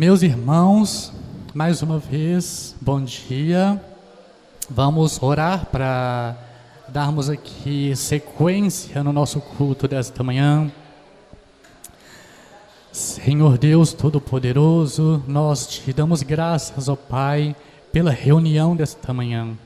Meus irmãos, mais uma vez, bom dia. Vamos orar para darmos aqui sequência no nosso culto desta manhã. Senhor Deus Todo-Poderoso, nós te damos graças, ó Pai, pela reunião desta manhã.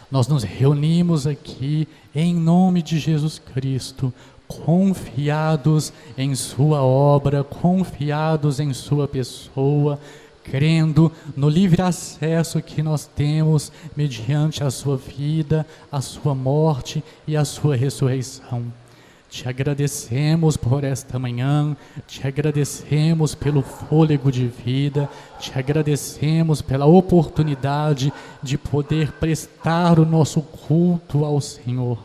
Nós nos reunimos aqui em nome de Jesus Cristo, confiados em sua obra, confiados em sua pessoa, crendo no livre acesso que nós temos mediante a sua vida, a sua morte e a sua ressurreição. Te agradecemos por esta manhã, te agradecemos pelo fôlego de vida, te agradecemos pela oportunidade de poder prestar o nosso culto ao Senhor.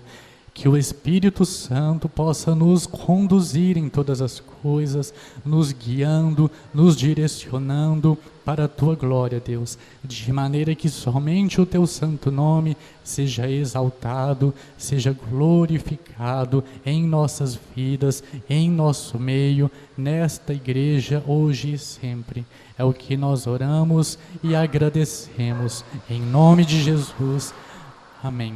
Que o Espírito Santo possa nos conduzir em todas as coisas, nos guiando, nos direcionando para a Tua glória, Deus, de maneira que somente o Teu santo nome seja exaltado, seja glorificado em nossas vidas, em nosso meio, nesta igreja, hoje e sempre. É o que nós oramos e agradecemos. Em nome de Jesus. Amém.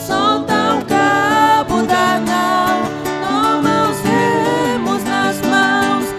Solta um cabo da nau, nós vemos nas mãos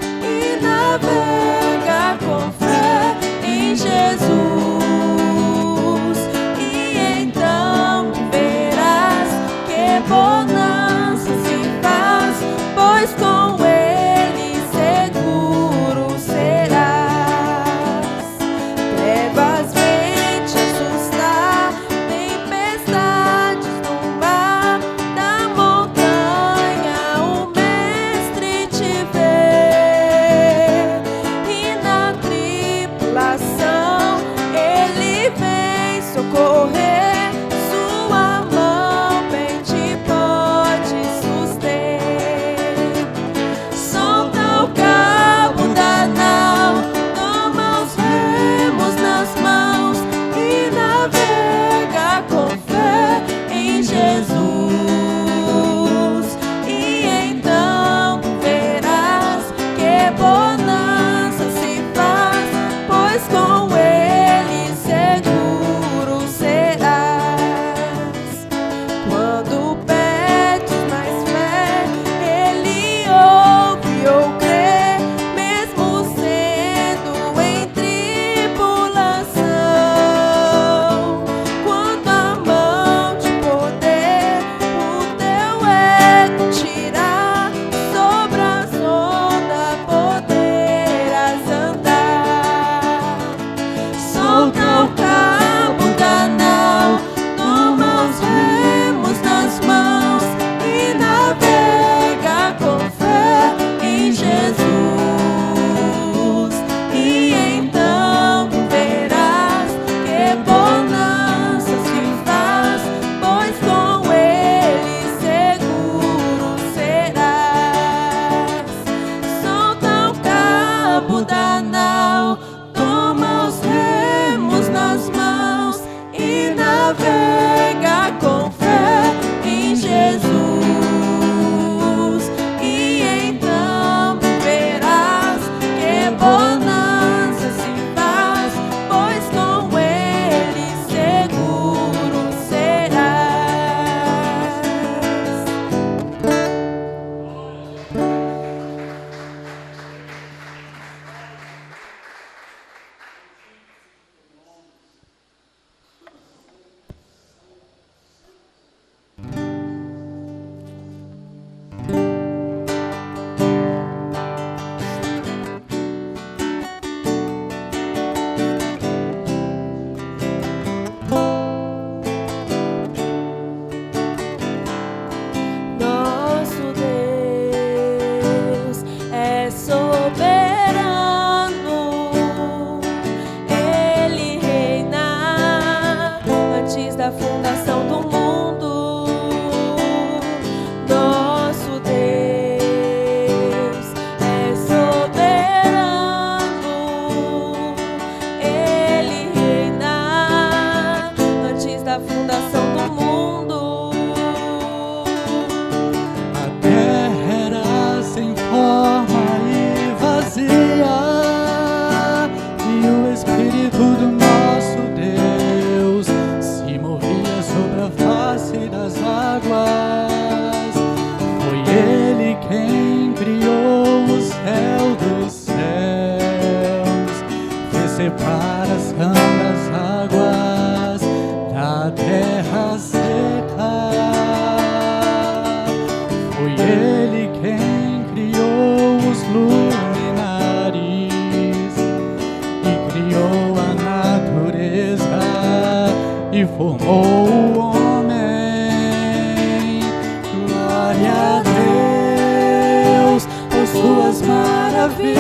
Glória a Deus por suas maravilhas,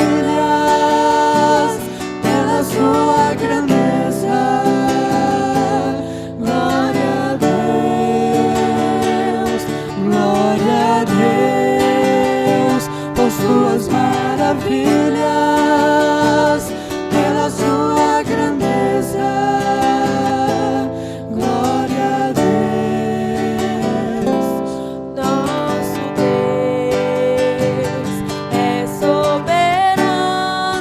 pela sua grandeza. Glória a Deus, glória a Deus por suas maravilhas, pela sua grandeza. Glória a Deus. Nosso Deus é soberano,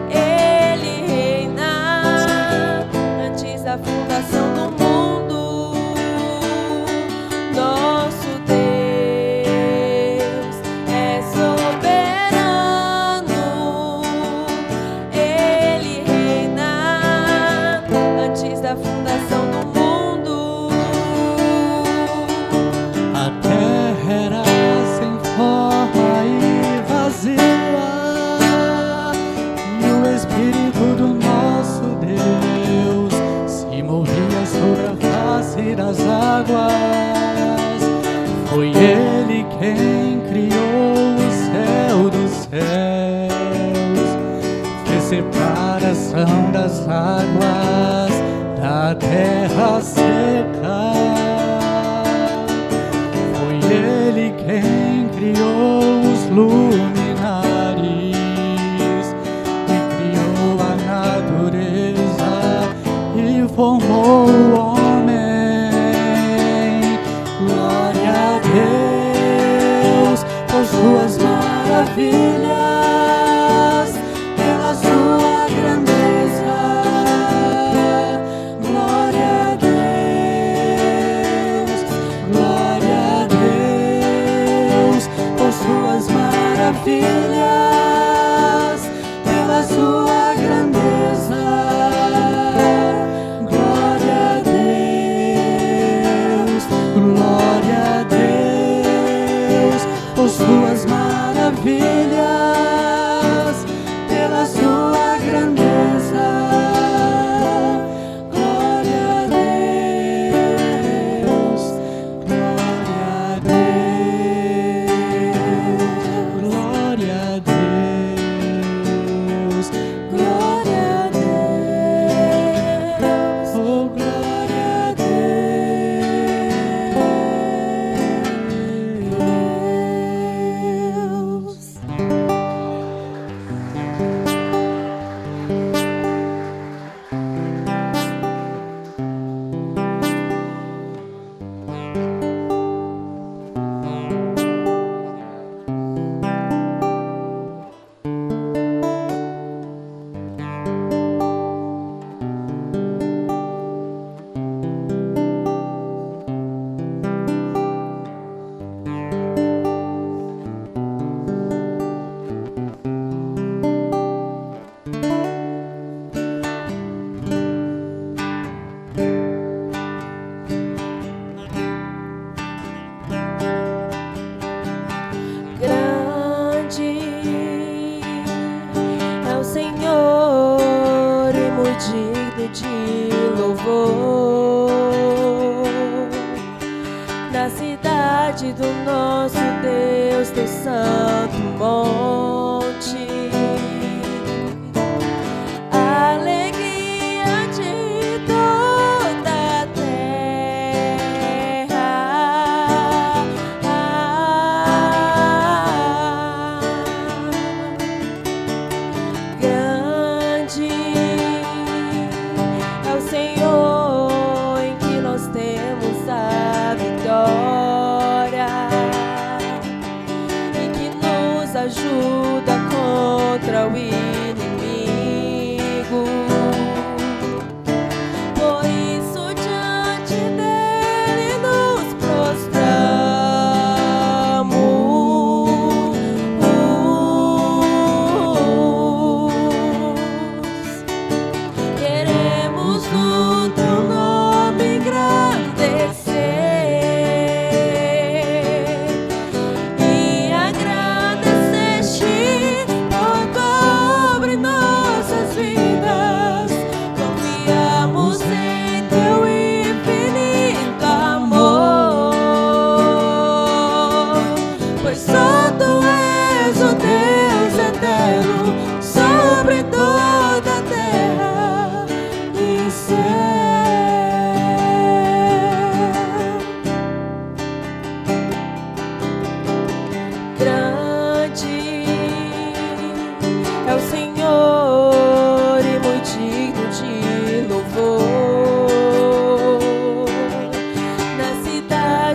Ele reina antes da fundação do mundo. Nosso Deus é soberano, Ele reina antes da fundação do mundo. A terra era sem forma e vazia, e o Espírito do nosso Deus se movia sobre a face das águas. Foi Ele quem criou o céu dos céus, fez separação das águas da terra seca. Foi Ele quem criou os luminares e criou a natureza e formou o homem. Glória a Deus por suas maravilhas, pela sua grandeza. Glória a Deus, glória a Deus por suas maravilhas, pela sua grandeza. Glória a Deus, glória a Deus por suas maravilhas, pela sua grandeza. Glória a Deus, glória a Deus, glória a Deus, glória a Deus, oh glória a Deus. Grande é o Senhor e muito digno de louvor. Na cidade do nosso Deus, teu santo monte, alegria de toda a terra. Grande é o Senhor em que nós temos a vitória e que nos ajuda contra o inimigo. Por isso diante dele nos prostramos. Queremos no teu nome engrandecer e agradecer-te por tua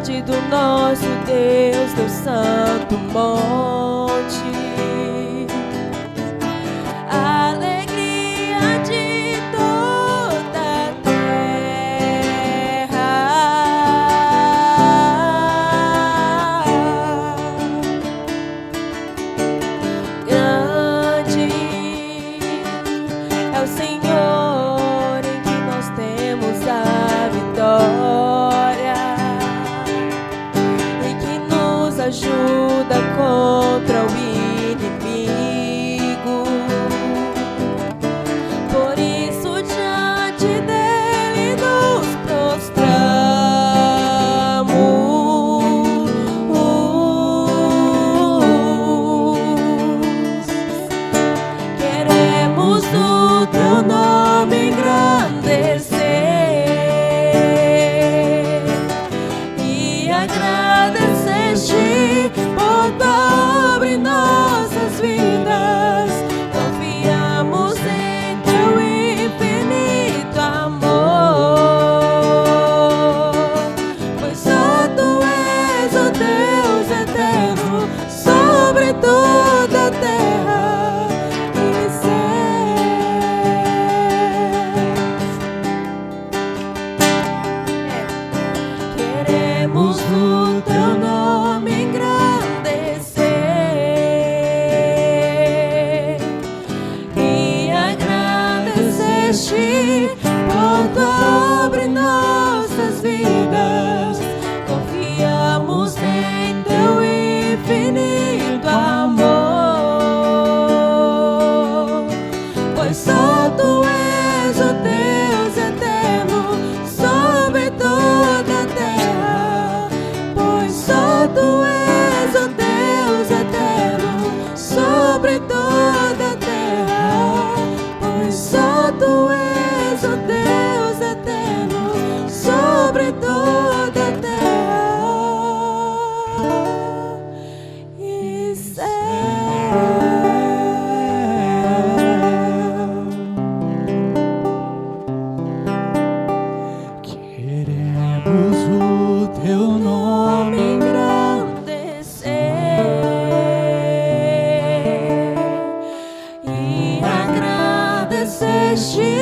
diante do nosso Deus, teu santo monte. Alegria de toda a terra. Grande é o Senhor em que nós temos a vitória e que nos ajuda contra o inimigo. Por isso diante dele nos prostramos. Queremos o teu nome engrandecer e agradecer-te por tua obra em nossas vidas. Confiamos em teu infinito amor, pois só tu és o Deus eterno sobre toda a terra e céus. Queremos o teu nome engrandecer e agradecer-te por tua obra em nossas vidas. Confiamos em teu infinito amor, pois só tu és o Deus eterno sobre toda a terra. Pois só tu és o Deus eterno sobre toda a terra. Pois só tu és o Deus eterno sobre toda a terra e céu. Queremos o teu nome Engrandecer e agradecer-te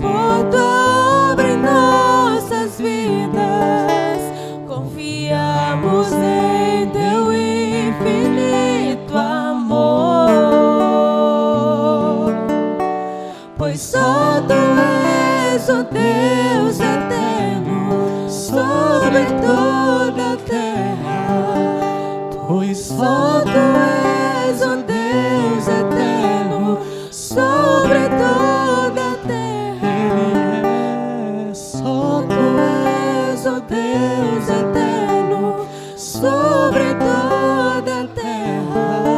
por tua obra em nossas vidas. Confiamos em teu infinito amor, pois só tu és o Deus eterno sobre toda a terra. Pois só tu és o Deus eterno sobre toda a terra. Só tu és o Deus eterno sobre toda a terra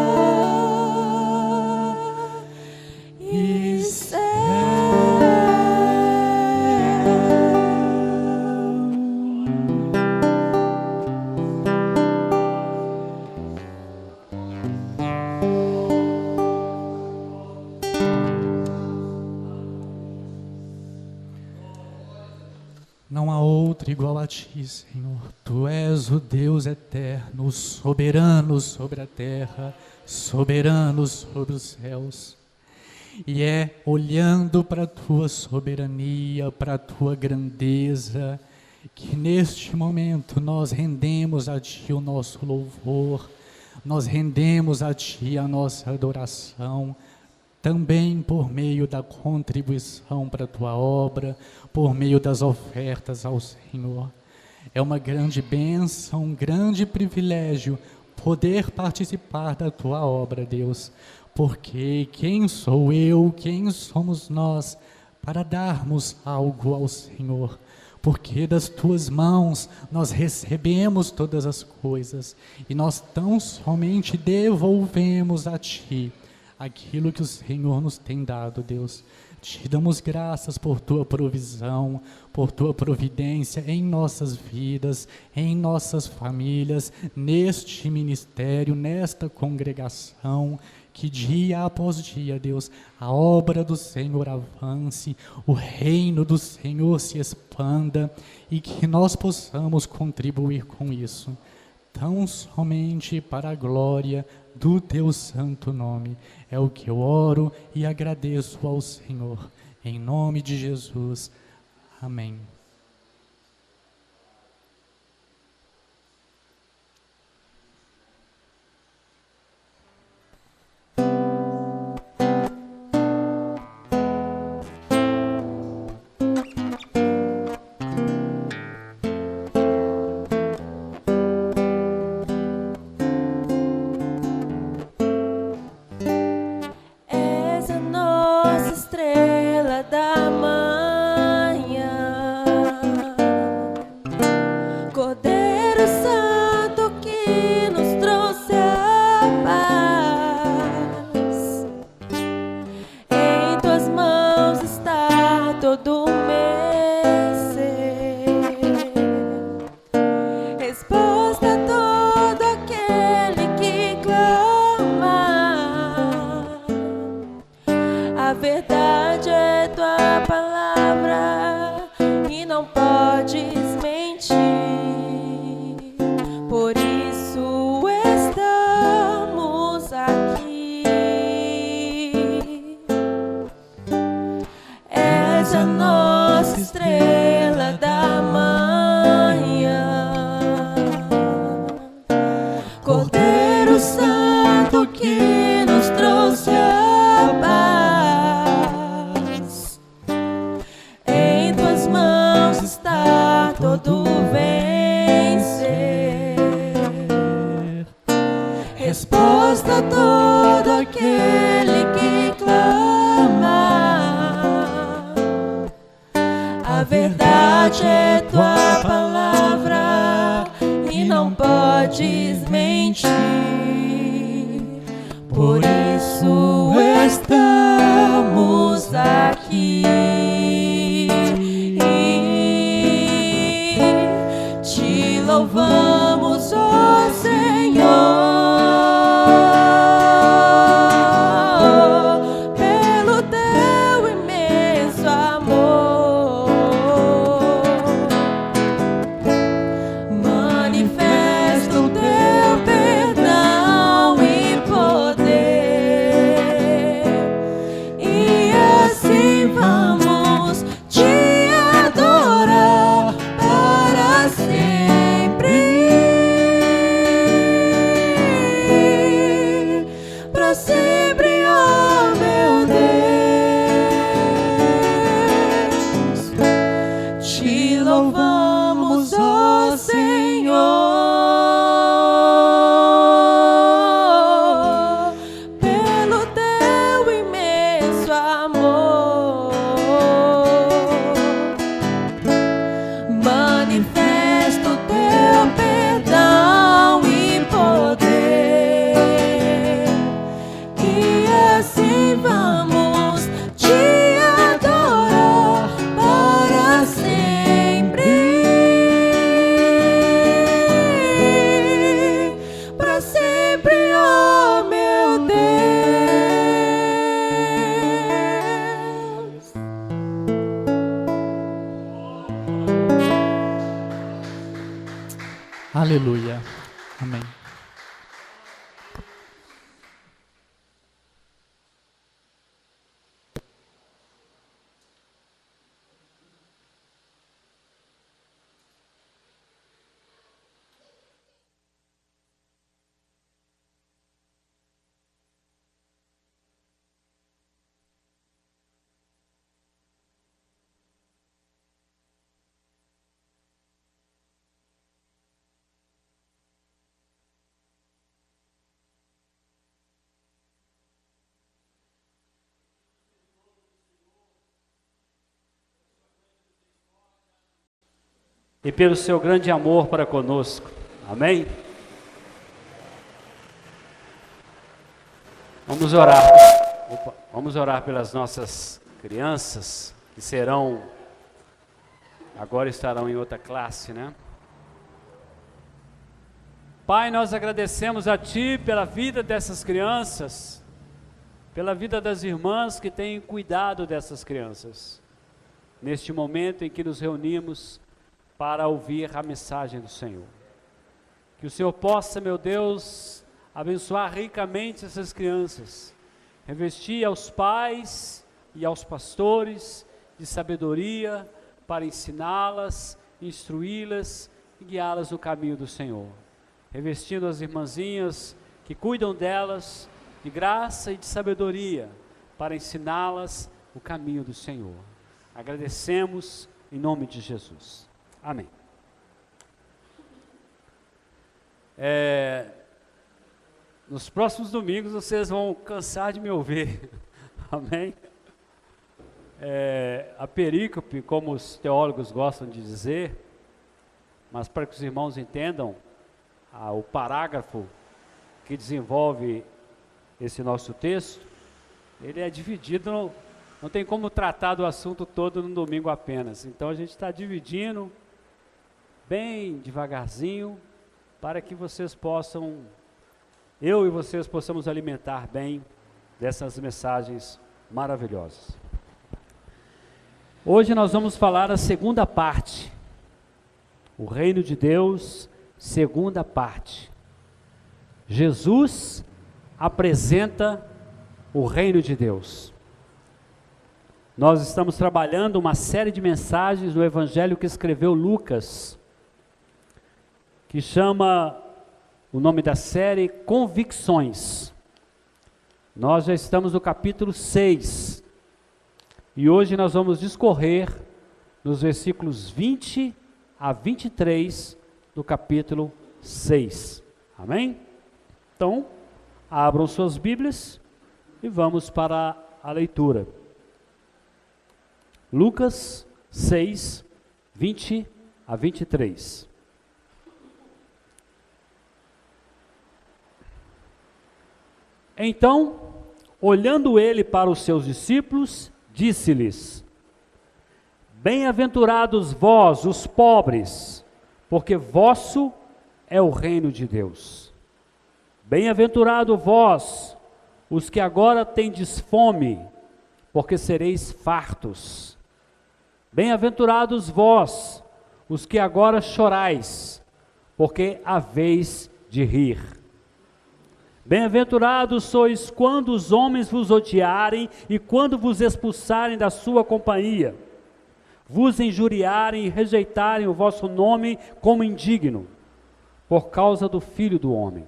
e céu. Não há outro igual a ti, Senhor. Tu és o Deus eterno, soberano sobre a terra, soberano sobre os céus. E é olhando para a tua soberania, para a tua grandeza, que neste momento nós rendemos a ti o nosso louvor, nós rendemos a ti a nossa adoração, também por meio da contribuição para a tua obra, por meio das ofertas ao Senhor. É uma grande bênção, um grande privilégio poder participar da tua obra, Deus, porque quem sou eu, quem somos nós para darmos algo ao Senhor? Porque das tuas mãos nós recebemos todas as coisas e nós tão somente devolvemos a ti aquilo que o Senhor nos tem dado, Deus. Te damos graças por tua provisão, por tua providência em nossas vidas, em nossas famílias, neste ministério, nesta congregação. Que dia após dia, Deus, a obra do Senhor avance, o reino do Senhor se expanda e que nós possamos contribuir com isso, tão somente para a glória do teu santo nome. É o que eu oro e agradeço ao Senhor, em nome de Jesus. Amém. Aleluia. Amém. E pelo seu grande amor para conosco. Amém? Vamos orar. Vamos orar pelas nossas crianças que agora estarão em outra classe, né? Pai, nós agradecemos a Ti pela vida dessas crianças, pela vida das irmãs que têm cuidado dessas crianças, neste momento em que nos reunimos para ouvir a mensagem do Senhor. Que o Senhor possa, meu Deus, abençoar ricamente essas crianças, revestir aos pais e aos pastores de sabedoria para ensiná-las, instruí-las e guiá-las no caminho do Senhor. Revestindo as irmãzinhas que cuidam delas de graça e de sabedoria para ensiná-las o caminho do Senhor. Agradecemos em nome de Jesus. Amém. Nos próximos domingos vocês vão cansar de me ouvir. Amém? A perícope, como os teólogos gostam de dizer, mas para que os irmãos entendam, o parágrafo que desenvolve esse nosso texto, ele é dividido, não tem como tratar do assunto todo no domingo apenas. Então a gente está dividindo bem devagarzinho, para que vocês possam, eu e vocês possamos alimentar bem dessas mensagens maravilhosas. Hoje nós vamos falar a segunda parte, o reino de Deus, segunda parte. Jesus apresenta o reino de Deus. Nós estamos trabalhando uma série de mensagens no evangelho que escreveu Lucas, que chama o nome da série Convicções. Nós já estamos no capítulo 6, e hoje nós vamos discorrer nos versículos 20 a 23 do capítulo 6. Amém? Então, abram suas Bíblias e vamos para a leitura. Lucas 6, 20 a 23. Então, olhando ele para os seus discípulos, disse-lhes: Bem-aventurados vós, os pobres, porque vosso é o reino de Deus. Bem-aventurado vós, os que agora tendes fome, porque sereis fartos. Bem-aventurados vós, os que agora chorais, porque haveis de rir. Bem-aventurados sois quando os homens vos odiarem e quando vos expulsarem da sua companhia, vos injuriarem e rejeitarem o vosso nome como indigno, por causa do Filho do Homem.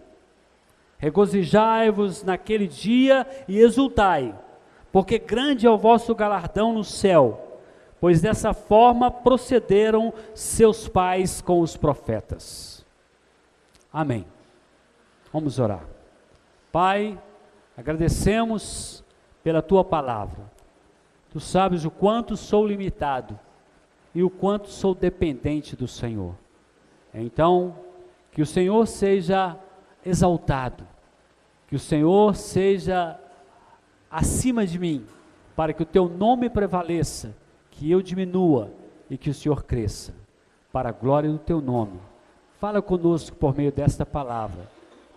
Regozijai-vos naquele dia e exultai, porque grande é o vosso galardão no céu, pois dessa forma procederam seus pais com os profetas. Amém. Vamos orar. Pai, agradecemos pela Tua palavra. Tu sabes o quanto sou limitado e o quanto sou dependente do Senhor. Então, que o Senhor seja exaltado, que o Senhor seja acima de mim, para que o Teu nome prevaleça, que eu diminua e que o Senhor cresça, para a glória do Teu nome. Fala conosco por meio desta palavra.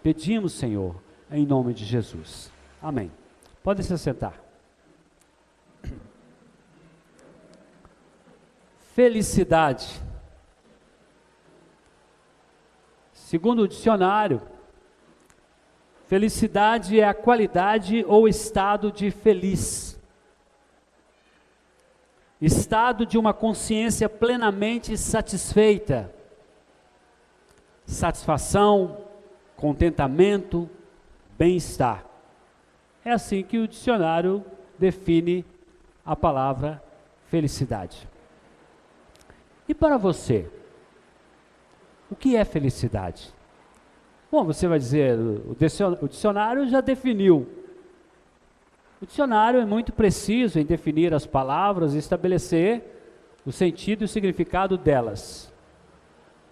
Pedimos, Senhor, em nome de Jesus. Amém. Podem se sentar. Felicidade. Segundo o dicionário, felicidade é a qualidade ou estado de feliz. Estado de uma consciência plenamente satisfeita. Satisfação, contentamento, bem-estar. É assim que o dicionário define a palavra felicidade. E para você, o que é felicidade? Bom, você vai dizer, o dicionário já definiu. O dicionário é muito preciso em definir as palavras e estabelecer o sentido e o significado delas.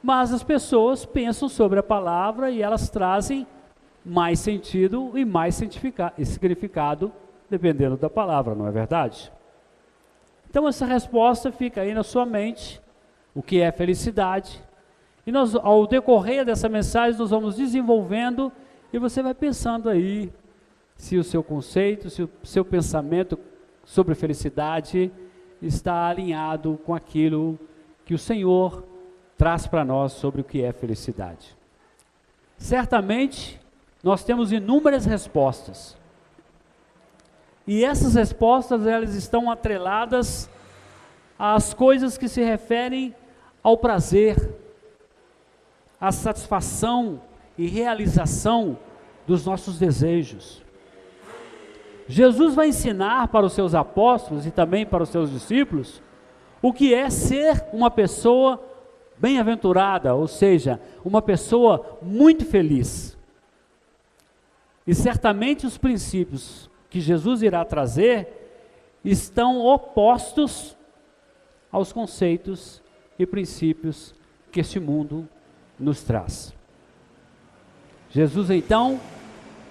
Mas as pessoas pensam sobre a palavra e elas trazem mais sentido e mais significado, dependendo da palavra, não é verdade? Então essa resposta fica aí na sua mente, o que é felicidade. E nós, ao decorrer dessa mensagem, nós vamos desenvolvendo e você vai pensando aí se o seu conceito, se o seu pensamento sobre felicidade está alinhado com aquilo que o Senhor traz para nós sobre o que é felicidade. Certamente, nós temos inúmeras respostas. E essas respostas, elas estão atreladas às coisas que se referem ao prazer, à satisfação e realização dos nossos desejos. Jesus vai ensinar para os seus apóstolos e também para os seus discípulos o que é ser uma pessoa bem-aventurada, ou seja, uma pessoa muito feliz. E certamente os princípios que Jesus irá trazer estão opostos aos conceitos e princípios que este mundo nos traz. Jesus então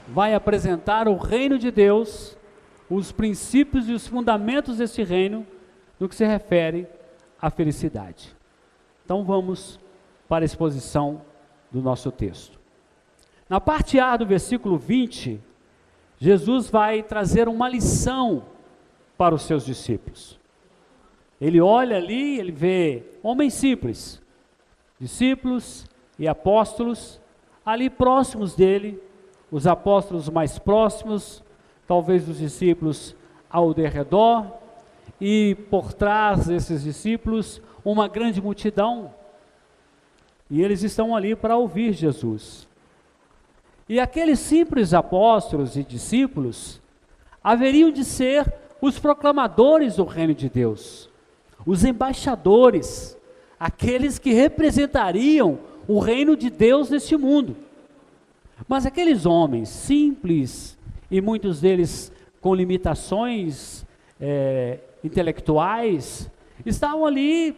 vai apresentar o reino de Deus, os princípios e os fundamentos desse reino, no que se refere à felicidade. Então vamos para a exposição do nosso texto. Na parte A do versículo 20, Jesus vai trazer uma lição para os seus discípulos. Ele olha ali, ele vê homens simples, discípulos e apóstolos, ali próximos dele, os apóstolos mais próximos, talvez os discípulos ao derredor, e por trás desses discípulos, uma grande multidão, e eles estão ali para ouvir Jesus. E aqueles simples apóstolos e discípulos haveriam de ser os proclamadores do reino de Deus, os embaixadores, aqueles que representariam o reino de Deus neste mundo. Mas aqueles homens simples, e muitos deles com limitações intelectuais, estavam ali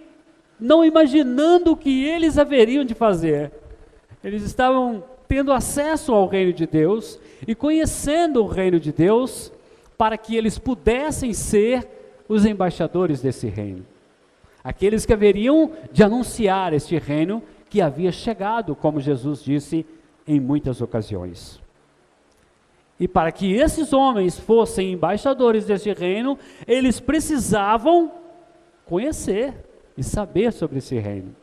não imaginando o que eles haveriam de fazer. Eles estavam tendo acesso ao reino de Deus e conhecendo o reino de Deus para que eles pudessem ser os embaixadores desse reino. Aqueles que haveriam de anunciar este reino que havia chegado, como Jesus disse em muitas ocasiões. E para que esses homens fossem embaixadores deste reino, eles precisavam conhecer e saber sobre esse reino.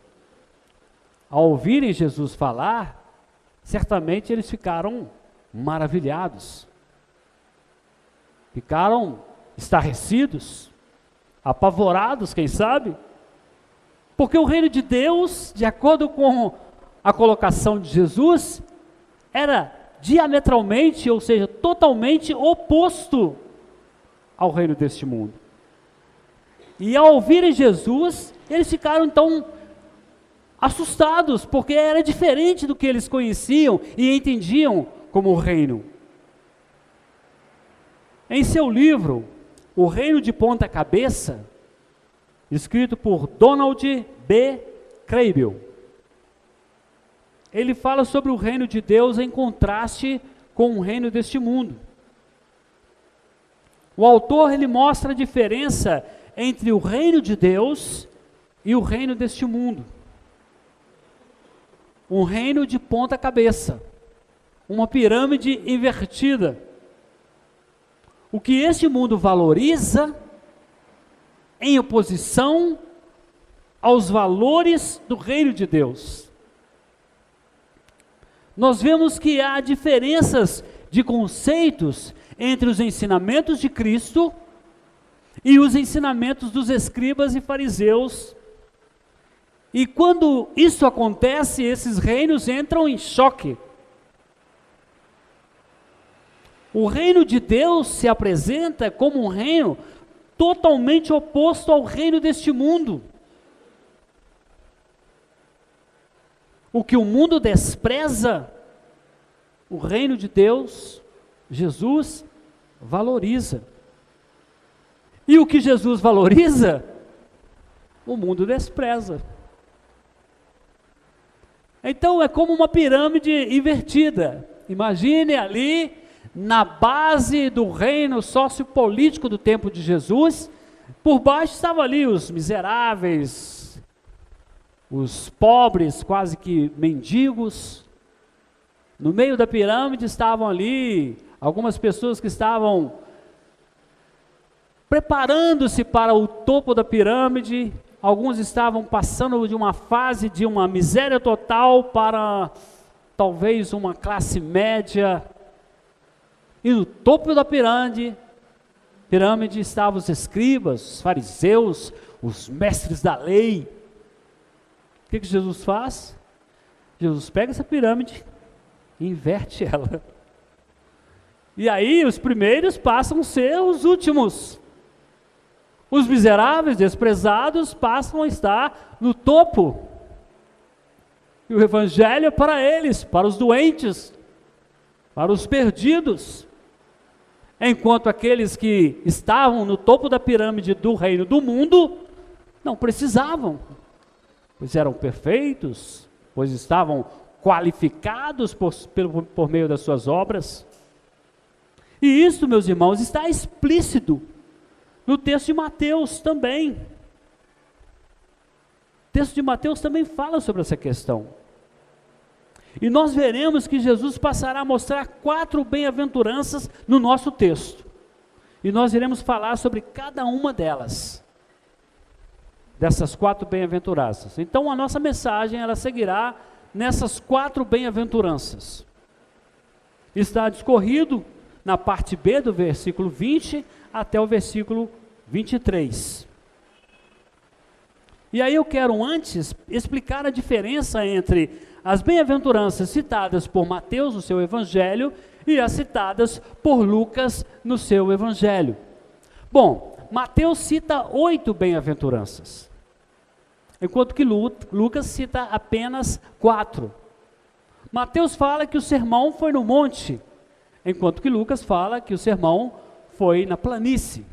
Ao ouvirem Jesus falar, certamente eles ficaram maravilhados, ficaram estarrecidos, apavorados, quem sabe? Porque o reino de Deus, de acordo com a colocação de Jesus, era diametralmente, ou seja, totalmente oposto ao reino deste mundo. E ao ouvirem Jesus, eles ficaram então assustados, porque era diferente do que eles conheciam e entendiam como reino. Em seu livro, O Reino de Ponta Cabeça, escrito por Donald B. Kraybill, ele fala sobre o reino de Deus em contraste com o reino deste mundo. O autor, ele mostra a diferença entre o reino de Deus e o reino deste mundo. Um reino de ponta cabeça, uma pirâmide invertida. O que este mundo valoriza em oposição aos valores do reino de Deus. Nós vemos que há diferenças de conceitos entre os ensinamentos de Cristo e os ensinamentos dos escribas e fariseus. E quando isso acontece, esses reinos entram em choque. O reino de Deus se apresenta como um reino totalmente oposto ao reino deste mundo. O que o mundo despreza, o reino de Deus, Jesus valoriza. E o que Jesus valoriza, o mundo despreza. Então é como uma pirâmide invertida. Imagine ali, na base do reino sociopolítico do tempo de Jesus, Por baixo estavam ali os miseráveis, os pobres, quase que mendigos. No meio da pirâmide estavam ali algumas pessoas que estavam preparando-se para o topo da pirâmide. Alguns estavam passando de uma fase de uma miséria total para talvez uma classe média. E no topo da pirâmide estavam os escribas, os fariseus, os mestres da lei. O que Jesus faz? Jesus pega essa pirâmide e inverte ela. E aí os primeiros passam a ser os últimos. Os miseráveis, desprezados, passam a estar no topo. E o evangelho é para eles, para os doentes, para os perdidos. Enquanto aqueles que estavam no topo da pirâmide do reino do mundo, não precisavam, pois eram perfeitos, pois estavam qualificados por meio das suas obras. E isso, meus irmãos, está explícito no texto de Mateus também. O texto de Mateus também fala sobre essa questão. E nós veremos que Jesus passará a mostrar 4 bem-aventuranças no nosso texto. E nós iremos falar sobre cada uma delas. Dessas 4 bem-aventuranças. Então a nossa mensagem, ela seguirá nessas 4 bem-aventuranças. Está discorrido na parte B do versículo 20 até o versículo 23. E aí eu quero antes explicar a diferença entre as bem-aventuranças citadas por Mateus no seu evangelho e as citadas por Lucas no seu evangelho. Bom, Mateus cita 8 bem-aventuranças, enquanto que Lucas cita apenas 4. Mateus fala que o sermão foi no monte, enquanto que Lucas fala que o sermão foi na planície.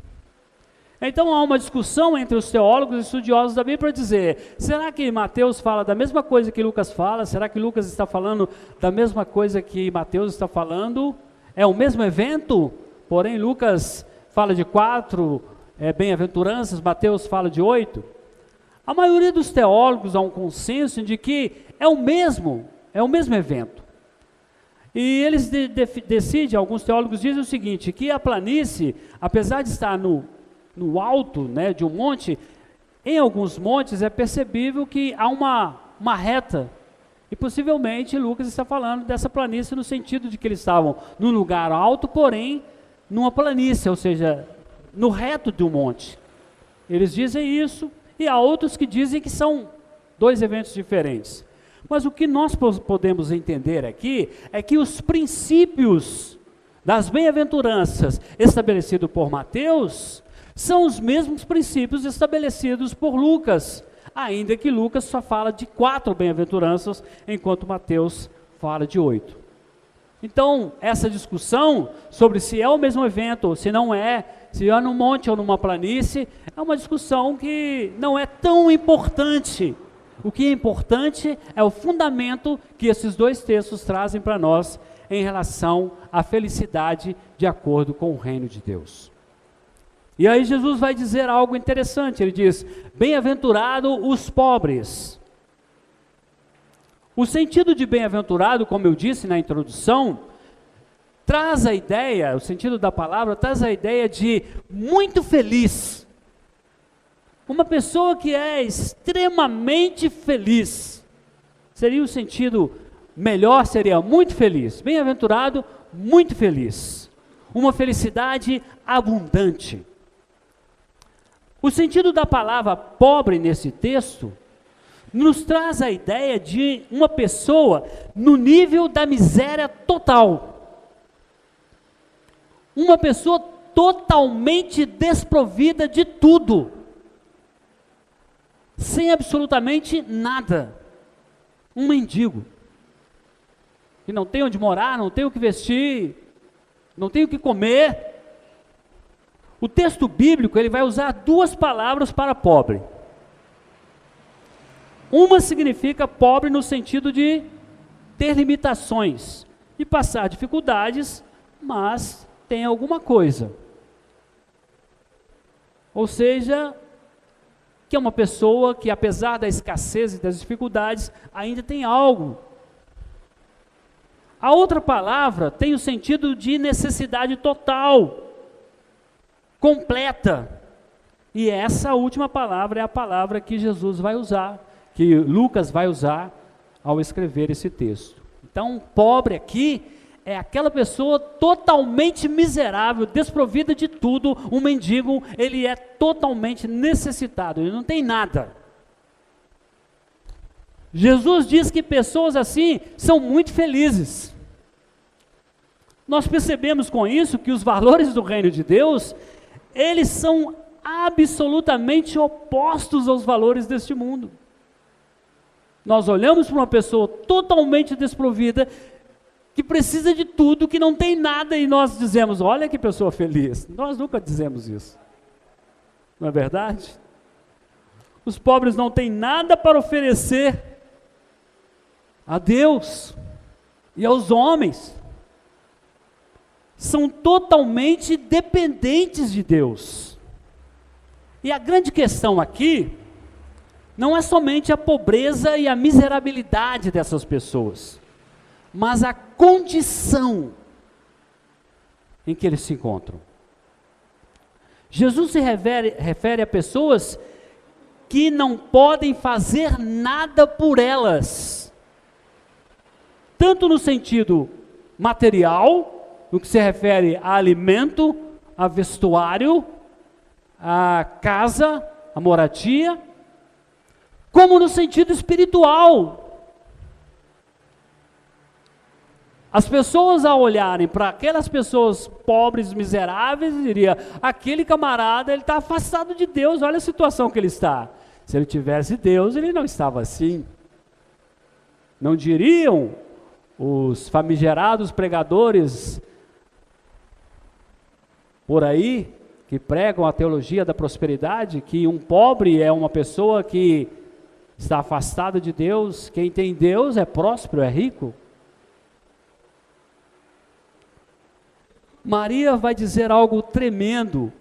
Então há uma discussão entre os teólogos e estudiosos da Bíblia para dizer, será que Mateus fala da mesma coisa que Lucas fala? Será que Lucas está falando da mesma coisa que Mateus está falando? É o mesmo evento? Porém Lucas fala de 4 bem-aventuranças, Mateus fala de 8. A maioria dos teólogos há um consenso de que é o mesmo evento. E eles decidem, alguns teólogos dizem o seguinte, que a planície, apesar de estar no alto, né, de um monte, em alguns montes é percebível que há uma reta. E possivelmente Lucas está falando dessa planície no sentido de que eles estavam num lugar alto, porém numa planície, ou seja, no reto de um monte. Eles dizem isso, e há outros que dizem que são 2 eventos diferentes. Mas o que nós podemos entender aqui é que os princípios das bem-aventuranças estabelecidos por Mateus são os mesmos princípios estabelecidos por Lucas, ainda que Lucas só fala de 4 bem-aventuranças, enquanto Mateus fala de 8. Então, essa discussão sobre se é o mesmo evento ou se não é, se é num monte ou numa planície, é uma discussão que não é tão importante. O que é importante é o fundamento que esses 2 textos trazem para nós em relação à felicidade de acordo com o reino de Deus. E aí Jesus vai dizer algo interessante, ele diz, bem-aventurado os pobres. O sentido de bem-aventurado, como eu disse na introdução, traz a ideia, o sentido da palavra, traz a ideia de muito feliz. Uma pessoa que é extremamente feliz. Seria o sentido melhor, seria muito feliz. Bem-aventurado, muito feliz. Uma felicidade abundante. O sentido da palavra pobre nesse texto nos traz a ideia de uma pessoa no nível da miséria total. Uma pessoa totalmente desprovida de tudo. Sem absolutamente nada. Um mendigo. Que não tem onde morar, não tem o que vestir, não tem o que comer. O texto bíblico, ele vai usar 2 palavras para pobre. Uma significa pobre no sentido de ter limitações, de passar dificuldades, mas tem alguma coisa. Ou seja, que é uma pessoa que, apesar da escassez e das dificuldades, ainda tem algo. A outra palavra tem o sentido de necessidade total, completa. E essa última palavra é a palavra que Jesus vai usar, que Lucas vai usar ao escrever esse texto. Então, pobre aqui é aquela pessoa totalmente miserável, desprovida de tudo. Um mendigo, ele é totalmente necessitado, ele não tem nada. Jesus diz que pessoas assim são muito felizes. Nós percebemos com isso que os valores do reino de Deus, eles são absolutamente opostos aos valores deste mundo. Nós olhamos para uma pessoa totalmente desprovida, que precisa de tudo, que não tem nada, e nós dizemos, olha que pessoa feliz. Nós nunca dizemos isso. Não é verdade? Os pobres não têm nada para oferecer a Deus e aos homens. São totalmente dependentes de Deus. E a grande questão aqui não é somente a pobreza e a miserabilidade dessas pessoas, mas a condição em que eles se encontram. Jesus se refere a pessoas que não podem fazer nada por elas, tanto no sentido material, no que se refere a alimento, a vestuário, a casa, a moradia, como no sentido espiritual. As pessoas, ao olharem para aquelas pessoas pobres, miseráveis, diriam, aquele camarada, ele está afastado de Deus, olha a situação que ele está. Se ele tivesse Deus, ele não estava assim. Não diriam os famigerados pregadores por aí, que pregam a teologia da prosperidade, que um pobre é uma pessoa que está afastada de Deus, quem tem Deus é próspero, é rico. Maria vai dizer algo tremendo.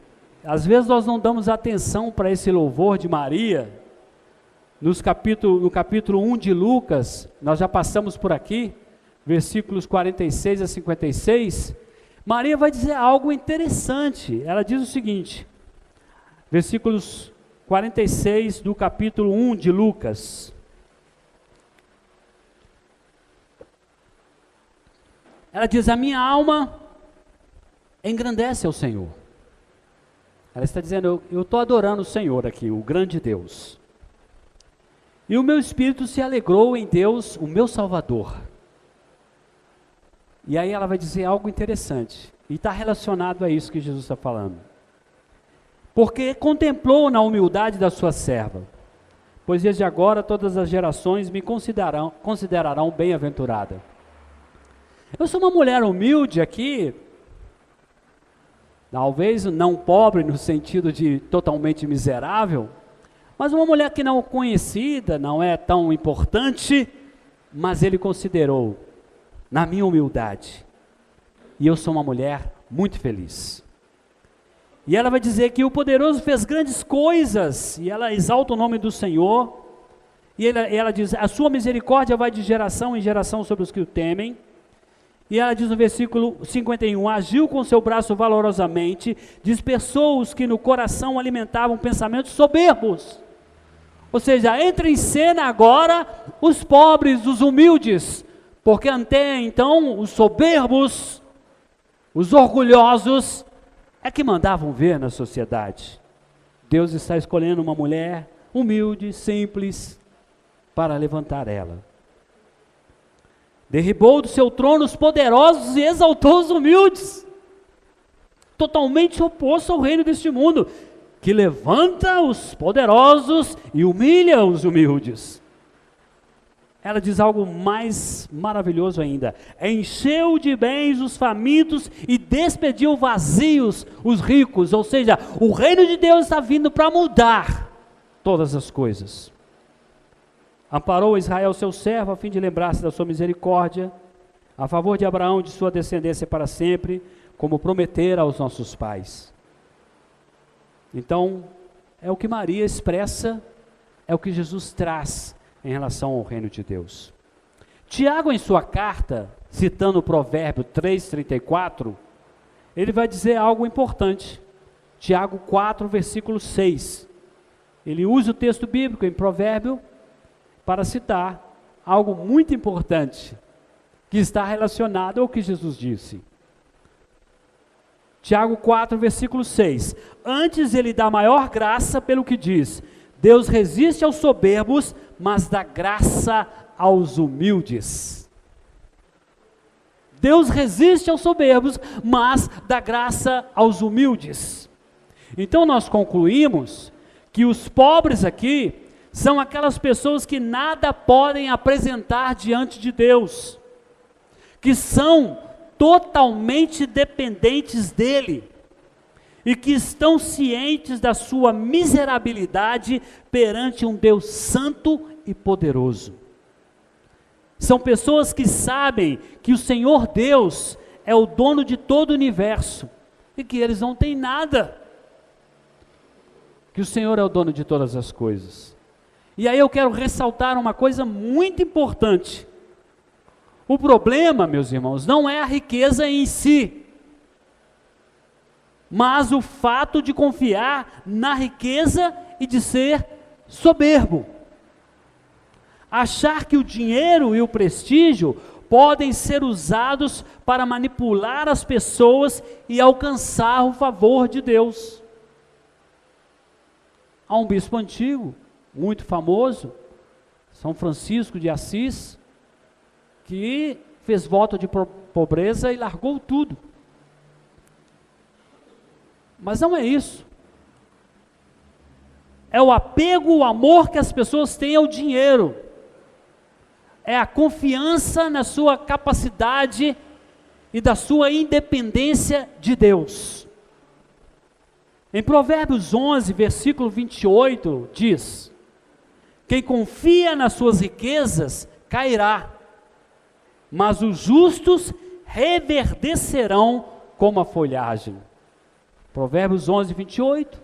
Às vezes nós não damos atenção para esse louvor de Maria. No capítulo 1 de Lucas, nós já passamos por aqui, versículos 46 a 56, Maria vai dizer algo interessante. Ela diz o seguinte, versículos 46 do capítulo 1 de Lucas. Ela diz, a minha alma engrandece ao Senhor. Ela está dizendo, eu estou adorando o Senhor aqui, o grande Deus. E o meu espírito se alegrou em Deus, o meu Salvador. E aí ela vai dizer algo interessante, e está relacionado a isso que Jesus está falando. Porque contemplou na humildade da sua serva, pois desde agora todas as gerações me considerarão bem-aventurada. Eu sou uma mulher humilde aqui, talvez não pobre no sentido de totalmente miserável, mas uma mulher que não é conhecida, não é tão importante, mas ele considerou na minha humildade, e eu sou uma mulher muito feliz. E ela vai dizer que o poderoso fez grandes coisas, e ela exalta o nome do Senhor, e ela diz, a sua misericórdia vai de geração em geração sobre os que o temem. E ela diz no versículo 51, agiu com seu braço valorosamente, dispersou os que no coração alimentavam pensamentos soberbos. Ou seja, entra em cena agora os pobres, os humildes, porque até então os soberbos, os orgulhosos, é que mandavam ver na sociedade. Deus está escolhendo uma mulher humilde, simples, para levantar ela. Derribou do seu trono os poderosos e exaltou os humildes. Totalmente oposto ao reino deste mundo, que levanta os poderosos e humilha os humildes. Ela diz algo mais maravilhoso ainda. Encheu de bens os famintos e despediu vazios os ricos. Ou seja, o reino de Deus está vindo para mudar todas as coisas. Amparou Israel seu servo a fim de lembrar-se da sua misericórdia, a favor de Abraão e de sua descendência para sempre, como prometera aos nossos pais. Então, é o que Maria expressa, é o que Jesus traz em relação ao reino de Deus. Tiago, em sua carta, citando o provérbio 3:34, ele vai dizer algo importante. Tiago 4, versículo 6. Ele usa o texto bíblico em provérbio para citar algo muito importante, que está relacionado ao que Jesus disse. Tiago 4, versículo 6. Antes ele dá maior graça pelo que diz: Deus resiste aos soberbos, mas dá graça aos humildes. Deus resiste aos soberbos, mas dá graça aos humildes. Então nós concluímos que os pobres aqui são aquelas pessoas que nada podem apresentar diante de Deus, que são totalmente dependentes dele e que estão cientes da sua miserabilidade perante um Deus santo e poderoso. São pessoas que sabem que o Senhor Deus é o dono de todo o universo e que eles não têm nada, que o Senhor é o dono de todas as coisas. E aí eu quero ressaltar uma coisa muito importante. O problema, meus irmãos, não é a riqueza em si, mas o fato de confiar na riqueza e de ser soberbo. Achar que o dinheiro e o prestígio podem ser usados para manipular as pessoas e alcançar o favor de Deus. Há um bispo antigo, muito famoso, São Francisco de Assis, que fez voto de pobreza e largou tudo. Mas não é isso. É o apego, o amor que as pessoas têm ao dinheiro. É a confiança na sua capacidade e da sua independência de Deus. Em Provérbios 11, versículo 28, diz: quem confia nas suas riquezas cairá, mas os justos reverdecerão como a folhagem. Provérbios 11, 28.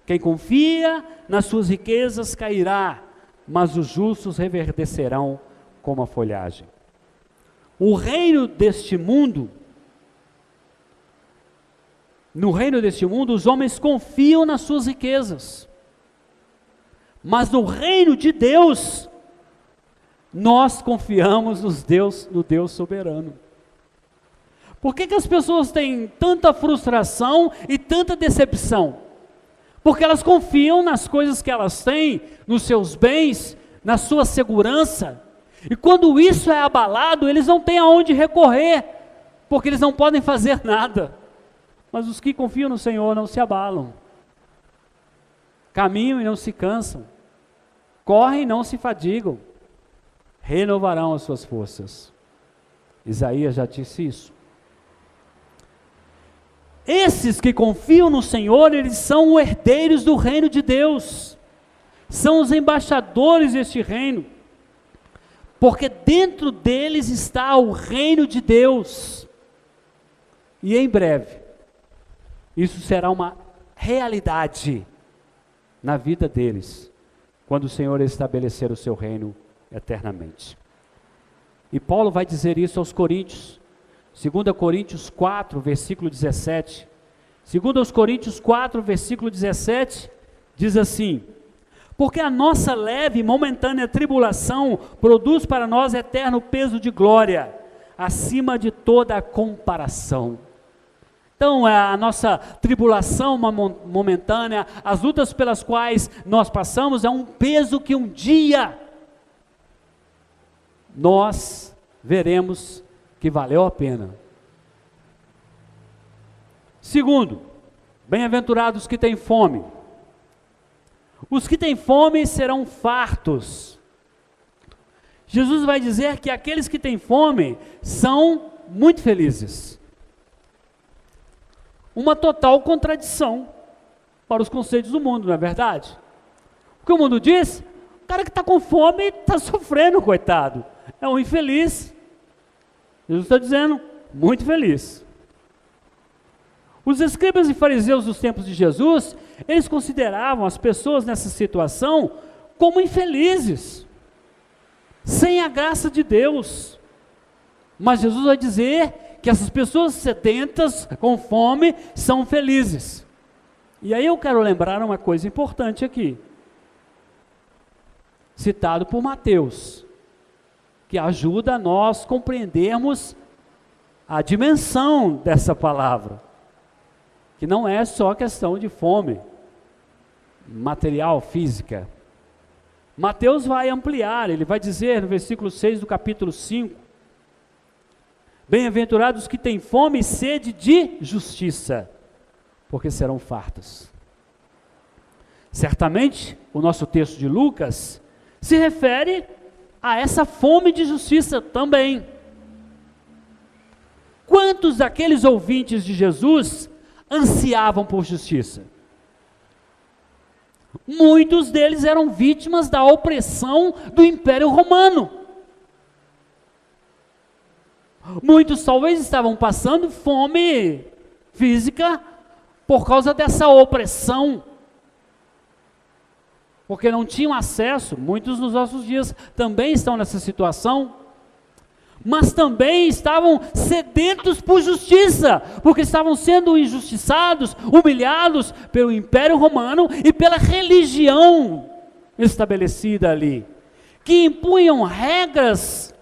Quem confia nas suas riquezas cairá, mas os justos reverdecerão como a folhagem. O reino deste mundo, no reino deste mundo, os homens confiam nas suas riquezas. Mas no reino de Deus, nós confiamos no Deus soberano. Por que as pessoas têm tanta frustração e tanta decepção? Porque elas confiam nas coisas que elas têm, nos seus bens, na sua segurança. E quando isso é abalado, eles não têm aonde recorrer, porque eles não podem fazer nada. Mas os que confiam no Senhor não se abalam. Caminham e não se cansam. Correm e não se fadigam. Renovarão as suas forças. Isaías já disse isso. Esses que confiam no Senhor, eles são herdeiros do reino de Deus. São os embaixadores deste reino. Porque dentro deles está o reino de Deus. E em breve, isso será uma realidade na vida deles, quando o Senhor estabelecer o seu reino eternamente. E Paulo vai dizer isso aos Coríntios, 2 Coríntios 4, versículo 17. 2 Coríntios 4, versículo 17, diz assim: porque a nossa leve e momentânea tribulação produz para nós eterno peso de glória, acima de toda a comparação. Então, a nossa tribulação momentânea, as lutas pelas quais nós passamos, é um peso que um dia nós veremos que valeu a pena. Segundo, bem-aventurados que têm fome. Os que têm fome serão fartos. Jesus vai dizer que aqueles que têm fome são muito felizes. Uma total contradição para os conceitos do mundo, não é verdade? O que o mundo diz? O cara que está com fome está sofrendo, coitado. É um infeliz. Jesus está dizendo, muito feliz. Os escribas e fariseus dos tempos de Jesus, eles consideravam as pessoas nessa situação como infelizes, sem a graça de Deus. Mas Jesus vai dizer que essas pessoas sedentas, com fome, são felizes. E aí eu quero lembrar uma coisa importante aqui, citado por Mateus, que ajuda a nós compreendermos a dimensão dessa palavra, que não é só questão de fome material, física. Mateus vai ampliar, ele vai dizer no versículo 6 do capítulo 5, bem-aventurados que têm fome e sede de justiça, porque serão fartos. Certamente, o nosso texto de Lucas se refere a essa fome de justiça também. Quantos daqueles ouvintes de Jesus ansiavam por justiça? Muitos deles eram vítimas da opressão do Império Romano. Muitos talvez estavam passando fome física por causa dessa opressão, porque não tinham acesso. Muitos nos nossos dias também estão nessa situação, mas também estavam sedentos por justiça, porque estavam sendo injustiçados, humilhados pelo Império Romano e pela religião estabelecida ali, que impunham regras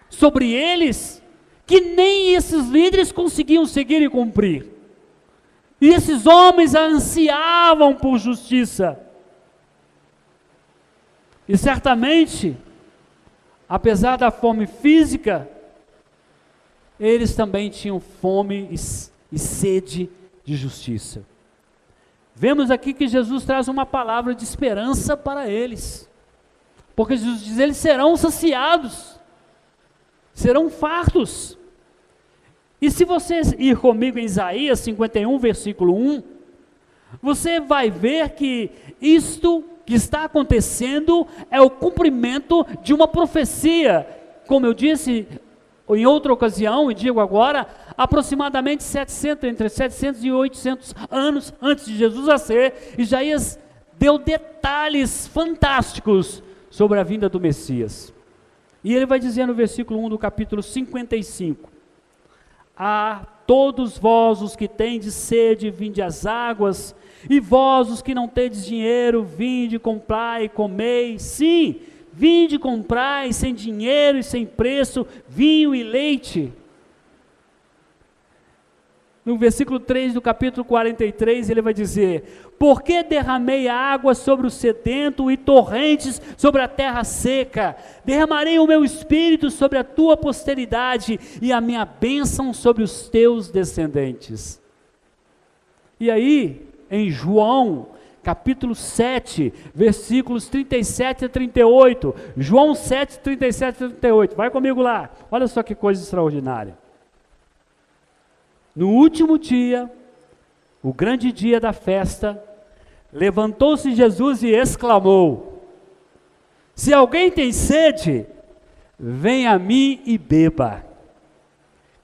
sobre eles que nem esses líderes conseguiam seguir e cumprir. E esses homens ansiavam por justiça. E certamente, apesar da fome física, eles também tinham fome e sede de justiça. Vemos aqui que Jesus traz uma palavra de esperança para eles, porque Jesus diz: eles serão saciados, serão fartos. E se você ir comigo em Isaías 51, versículo 1, você vai ver que isto que está acontecendo é o cumprimento de uma profecia, como eu disse em outra ocasião, e digo agora, aproximadamente entre 700 e 800 anos antes de Jesus nascer, Isaías deu detalhes fantásticos sobre a vinda do Messias. E ele vai dizer no versículo 1 do capítulo 55, a todos vós os que tendes sede, vinde às águas, e vós os que não tendes dinheiro, vinde, comprai e comei. Sim, vinde, comprai sem dinheiro e sem preço, vinho e leite. No versículo 3 do capítulo 43, ele vai dizer: porque derramei água sobre o sedento e torrentes sobre a terra seca, derramarei o meu espírito sobre a tua posteridade e a minha bênção sobre os teus descendentes. E aí, em João, capítulo 7, versículos 37 a 38, João 7, 37 a 38, vai comigo lá, olha só que coisa extraordinária. No último dia, o grande dia da festa, levantou-se Jesus e exclamou: se alguém tem sede, venha a mim e beba.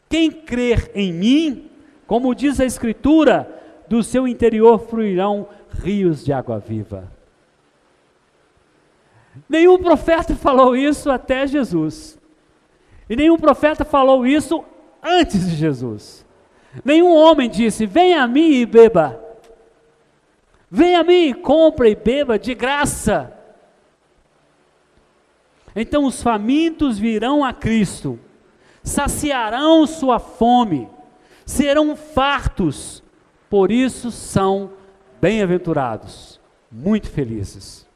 Quem crer em mim, como diz a Escritura, do seu interior fluirão rios de água viva. Nenhum profeta falou isso até Jesus, e nenhum profeta falou isso antes de Jesus. Nenhum homem disse: venha a mim e beba, venha a mim e compre e beba de graça. Então os famintos virão a Cristo, saciarão sua fome, serão fartos, por isso são bem-aventurados, muito felizes.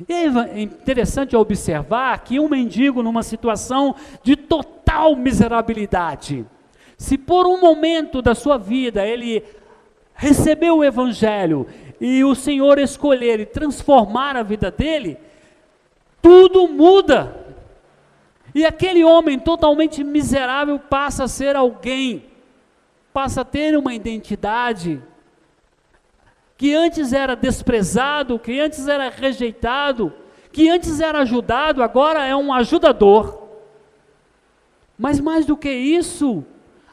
E é interessante observar que um mendigo numa situação de total miserabilidade, se por um momento da sua vida ele recebeu o Evangelho e o Senhor escolher e transformar a vida dele, tudo muda. E aquele homem totalmente miserável passa a ser alguém, passa a ter uma identidade, que antes era desprezado, que antes era rejeitado, que antes era ajudado, agora é um ajudador. Mas mais do que isso,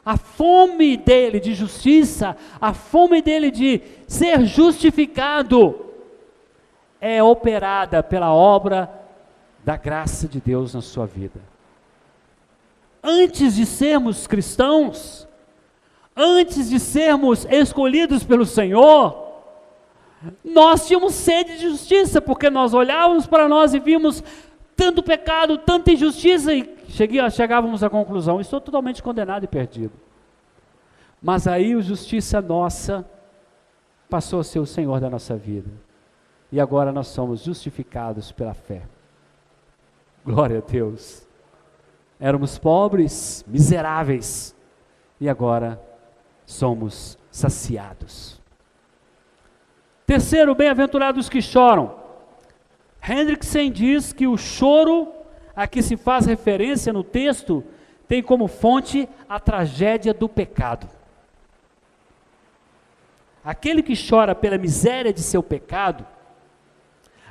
A fome dele de justiça, a fome dele de ser justificado, é operada pela obra da graça de Deus na sua vida. Antes de sermos cristãos, antes de sermos escolhidos pelo Senhor, nós tínhamos sede de justiça, porque nós olhávamos para nós e vimos tanto pecado, tanta injustiça, e chegávamos à conclusão: estou totalmente condenado e perdido. Mas aí a justiça nossa passou a ser o Senhor da nossa vida, e agora nós somos justificados pela fé. Glória a Deus. Éramos pobres, miseráveis, e agora somos saciados. Terceiro, bem-aventurados que choram. Hendrickson diz que o choro a que se faz referência no texto tem como fonte a tragédia do pecado. Aquele que chora pela miséria de seu pecado,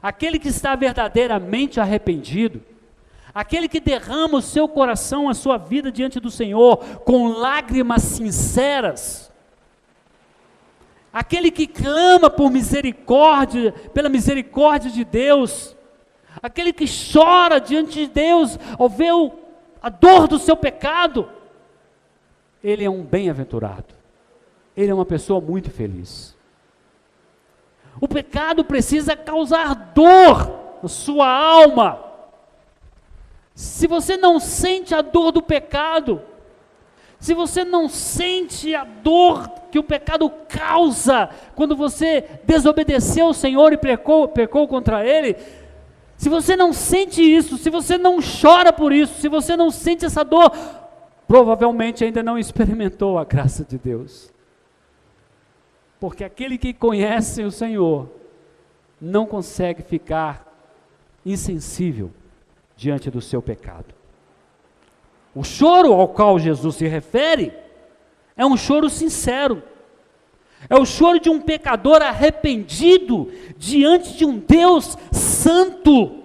aquele que está verdadeiramente arrependido, aquele que derrama o seu coração, a sua vida diante do Senhor, com lágrimas sinceras, aquele que clama por misericórdia, pela misericórdia de Deus, aquele que chora diante de Deus ao ver a dor do seu pecado, ele é um bem-aventurado, ele é uma pessoa muito feliz. O pecado precisa causar dor na sua alma. Se você não sente a dor do pecado, se você não sente a dor que o pecado causa, quando você desobedeceu ao Senhor e pecou contra Ele, se você não sente isso, se você não chora por isso, se você não sente essa dor, provavelmente ainda não experimentou a graça de Deus. Porque aquele que conhece o Senhor, não consegue ficar insensível diante do seu pecado. O choro ao qual Jesus se refere é um choro sincero. É o choro de um pecador arrependido diante de um Deus santo.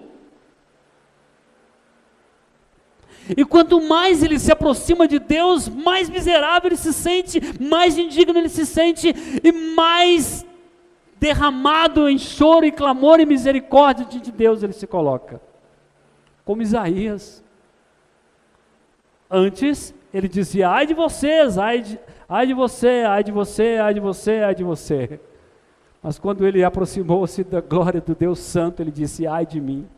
E quanto mais ele se aproxima de Deus, mais miserável ele se sente, mais indigno ele se sente, e mais derramado em choro e clamor e misericórdia diante de Deus ele se coloca. Como Isaías. Antes ele dizia: ai de vocês, ai de você, ai de você, ai de você, ai de você. Mas quando ele aproximou-se da glória do Deus Santo, ele disse: ai de mim.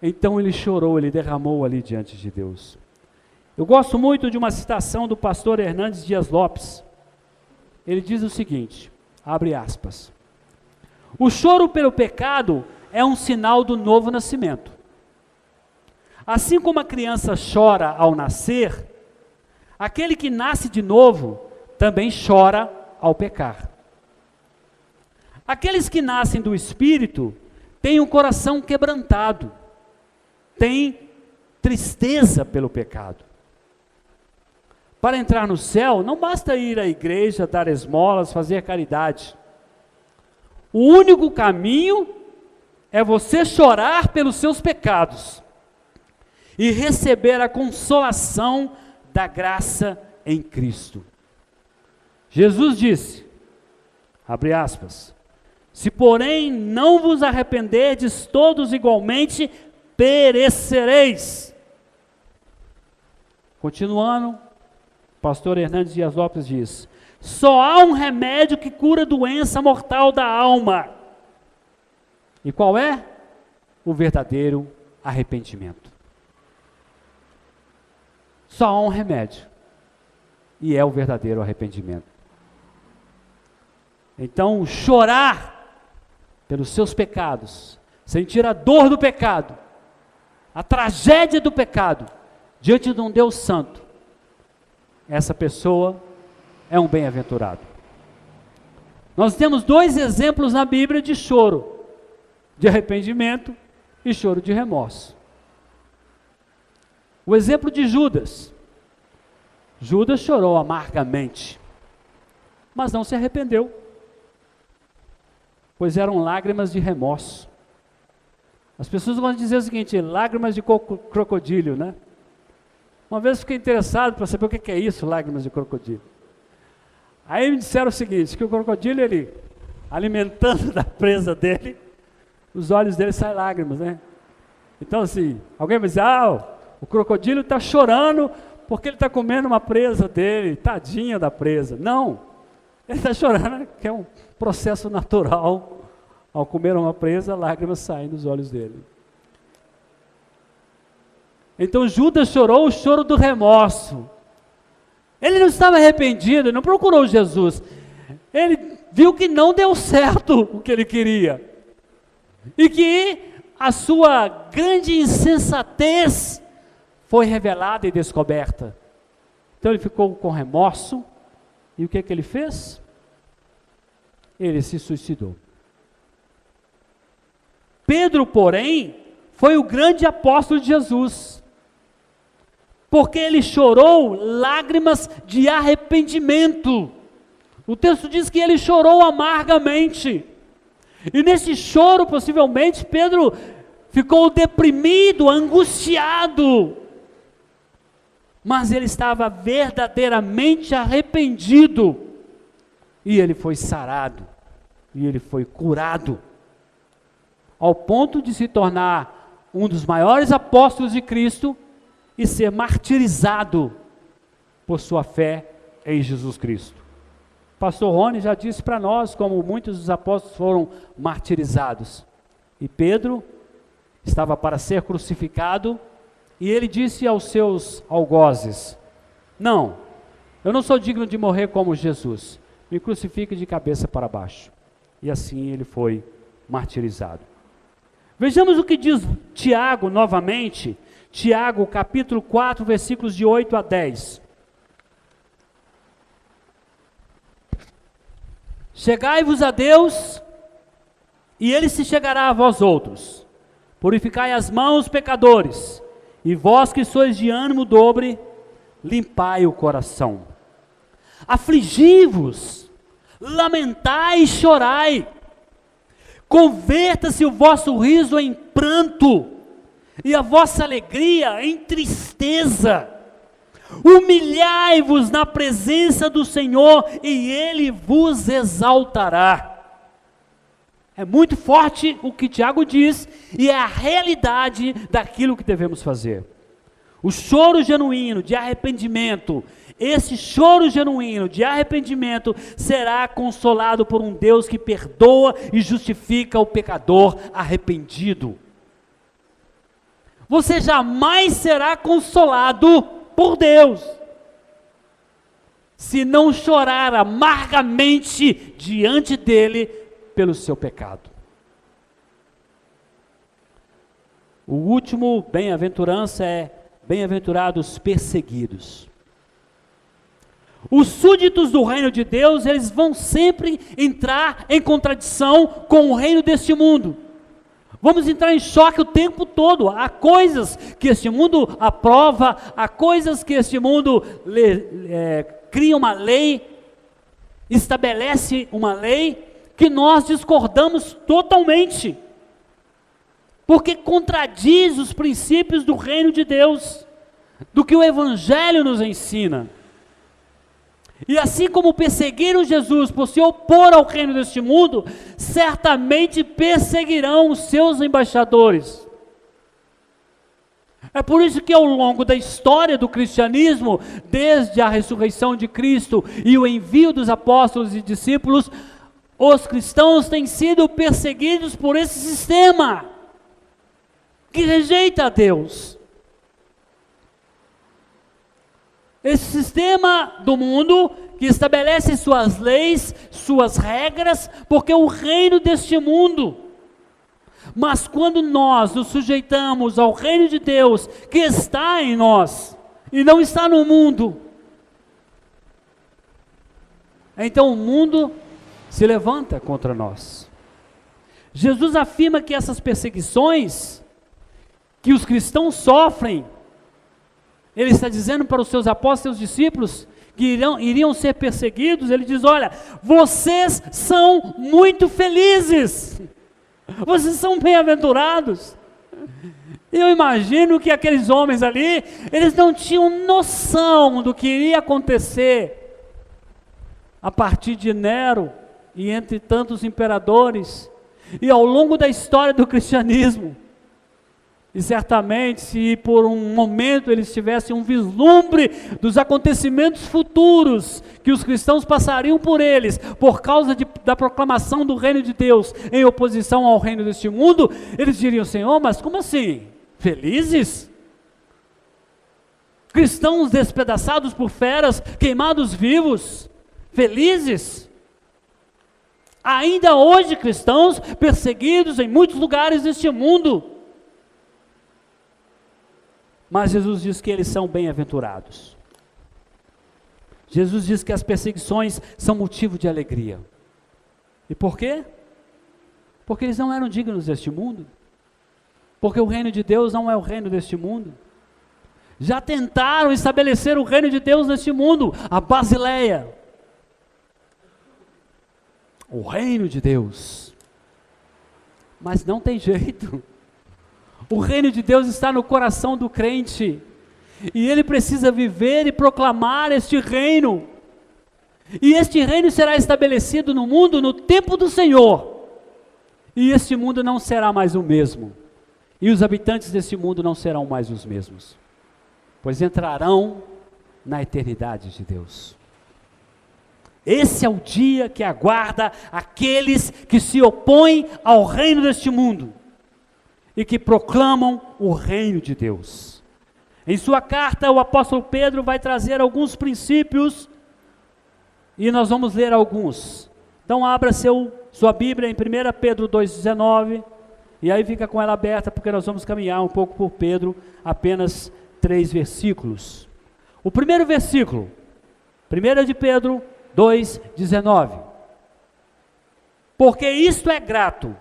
Então ele chorou, ele derramou ali diante de Deus. Eu gosto muito de uma citação do pastor Hernandes Dias Lopes. Ele diz o seguinte, abre aspas: o choro pelo pecado é um sinal do novo nascimento. Assim como a criança chora ao nascer, aquele que nasce de novo também chora ao pecar. Aqueles que nascem do Espírito têm um coração quebrantado, têm tristeza pelo pecado. Para entrar no céu, não basta ir à igreja, dar esmolas, fazer caridade. O único caminho é você chorar pelos seus pecados e receber a consolação da graça em Cristo. Jesus disse, abre aspas, se porém não vos arrependerdes todos igualmente, perecereis. Continuando, o pastor Hernandes Dias Lopes diz, só há um remédio que cura a doença mortal da alma. E qual é? O verdadeiro arrependimento. Só há um remédio, e é o verdadeiro arrependimento. Então, chorar pelos seus pecados, sentir a dor do pecado, a tragédia do pecado, diante de um Deus santo, essa pessoa é um bem-aventurado. Nós temos dois exemplos na Bíblia de choro, de arrependimento e choro de remorso. O exemplo de Judas. Judas chorou amargamente, mas não se arrependeu, pois eram lágrimas de remorso. As pessoas vão dizer o seguinte, lágrimas de crocodilo, né? Uma vez fiquei interessado para saber o que é isso, lágrimas de crocodilo. Aí me disseram o seguinte, que o crocodilo, ele, alimentando da presa dele, os olhos dele saem lágrimas, né? Então assim, alguém vai dizer, o crocodilo está chorando porque ele está comendo uma presa dele, tadinha da presa. Não, ele está chorando, que é um processo natural. Ao comer uma presa, lágrimas saem dos olhos dele. Então Judas chorou o choro do remorso. Ele não estava arrependido, não procurou Jesus. Ele viu que não deu certo o que ele queria. E que a sua grande insensatez foi revelada e descoberta. Então ele ficou com remorso. E o que ele fez? Ele se suicidou. Pedro, porém, foi o grande apóstolo de Jesus, porque ele chorou lágrimas de arrependimento. O texto diz que ele chorou amargamente, e nesse choro, possivelmente, Pedro ficou deprimido, angustiado, mas ele estava verdadeiramente arrependido, e ele foi sarado, e ele foi curado, ao ponto de se tornar um dos maiores apóstolos de Cristo e ser martirizado por sua fé em Jesus Cristo. Pastor Rony já disse para nós como muitos dos apóstolos foram martirizados. E Pedro estava para ser crucificado e ele disse aos seus algozes, não, eu não sou digno de morrer como Jesus, me crucifique de cabeça para baixo. E assim ele foi martirizado. Vejamos o que diz Tiago novamente, Tiago capítulo 4, versículos de 8 a 10. Chegai-vos a Deus, e Ele se chegará a vós outros. Purificai as mãos, pecadores, e vós que sois de ânimo dobre, limpai o coração. Afligi-vos, lamentai e chorai. Converta-se o vosso riso em pranto, e a vossa alegria em tristeza. Humilhai-vos na presença do Senhor, e Ele vos exaltará. É muito forte o que Tiago diz, e é a realidade daquilo que devemos fazer. O choro genuíno de arrependimento, esse choro genuíno de arrependimento será consolado por um Deus que perdoa e justifica o pecador arrependido. Você jamais será consolado por Deus se não chorar amargamente diante dele pelo seu pecado. O último bem-aventurança é bem-aventurados perseguidos. Os súditos do reino de Deus, eles vão sempre entrar em contradição com o reino deste mundo. Vamos entrar em choque o tempo todo. Há coisas que este mundo aprova, há coisas que este mundo cria uma lei, estabelece uma lei, que nós discordamos totalmente, porque contradiz os princípios do reino de Deus, do que o Evangelho nos ensina. E assim como perseguiram Jesus por se opor ao reino deste mundo, certamente perseguirão os seus embaixadores. É por isso que ao longo da história do cristianismo, desde a ressurreição de Cristo e o envio dos apóstolos e discípulos, os cristãos têm sido perseguidos por esse sistema, que rejeita a Deus. Esse sistema do mundo que estabelece suas leis, suas regras, porque é o reino deste mundo. Mas quando nós nos sujeitamos ao reino de Deus, que está em nós, e não está no mundo, então o mundo se levanta contra nós. Jesus afirma que essas perseguições que os cristãos sofrem, ele está dizendo para os seus apóstolos e discípulos que iriam ser perseguidos, ele diz, olha, vocês são muito felizes, vocês são bem-aventurados. E eu imagino que aqueles homens ali, eles não tinham noção do que iria acontecer a partir de Nero e entre tantos imperadores, e ao longo da história do cristianismo. E certamente, se por um momento eles tivessem um vislumbre dos acontecimentos futuros, que os cristãos passariam por eles, por causa da proclamação do reino de Deus, em oposição ao reino deste mundo, eles diriam: Senhor, mas como assim? Felizes? Cristãos despedaçados por feras, queimados vivos, felizes? Ainda hoje cristãos perseguidos em muitos lugares deste mundo. Mas Jesus diz que eles são bem-aventurados. Jesus diz que as perseguições são motivo de alegria. E por quê? Porque eles não eram dignos deste mundo. Porque o reino de Deus não é o reino deste mundo. Já tentaram estabelecer o reino de Deus neste mundo, a Basileia. O reino de Deus. Mas não tem jeito. O reino de Deus está no coração do crente, e ele precisa viver e proclamar este reino, e este reino será estabelecido no mundo no tempo do Senhor, e este mundo não será mais o mesmo, e os habitantes desse mundo não serão mais os mesmos, pois entrarão na eternidade de Deus. Esse é o dia que aguarda aqueles que se opõem ao reino deste mundo, e que proclamam o reino de Deus. Em sua carta, o apóstolo Pedro vai trazer alguns princípios, e nós vamos ler alguns. Então abra sua Bíblia em 1 Pedro 2,19, e aí fica com ela aberta, porque nós vamos caminhar um pouco por Pedro, apenas 3 versículos. O primeiro versículo, 1 de Pedro 2,19. Porque isto é grato,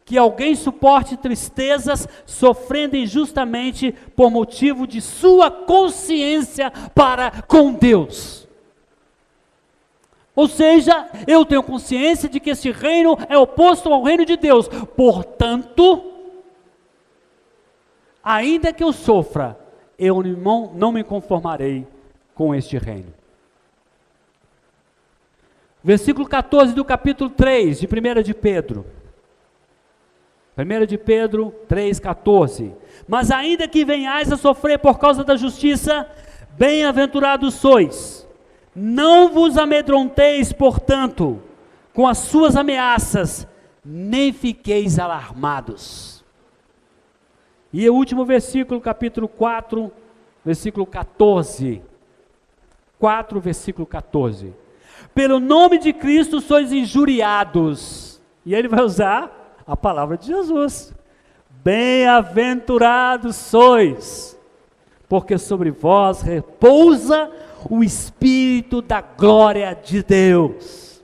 que alguém suporte tristezas, sofrendo injustamente por motivo de sua consciência para com Deus. Ou seja, eu tenho consciência de que este reino é oposto ao reino de Deus. Portanto, ainda que eu sofra, eu não me conformarei com este reino. Versículo 14 do capítulo 3 de 1 de Pedro. 1 de Pedro 3,14. Mas ainda que venhais a sofrer por causa da justiça, bem-aventurados sois. Não vos amedronteis, portanto, com as suas ameaças, nem fiqueis alarmados. E o último versículo, capítulo 4, versículo 14. 4, versículo 14. Pelo nome de Cristo sois injuriados. E ele vai usar a palavra de Jesus. Bem-aventurados sois, porque sobre vós repousa o Espírito da glória de Deus.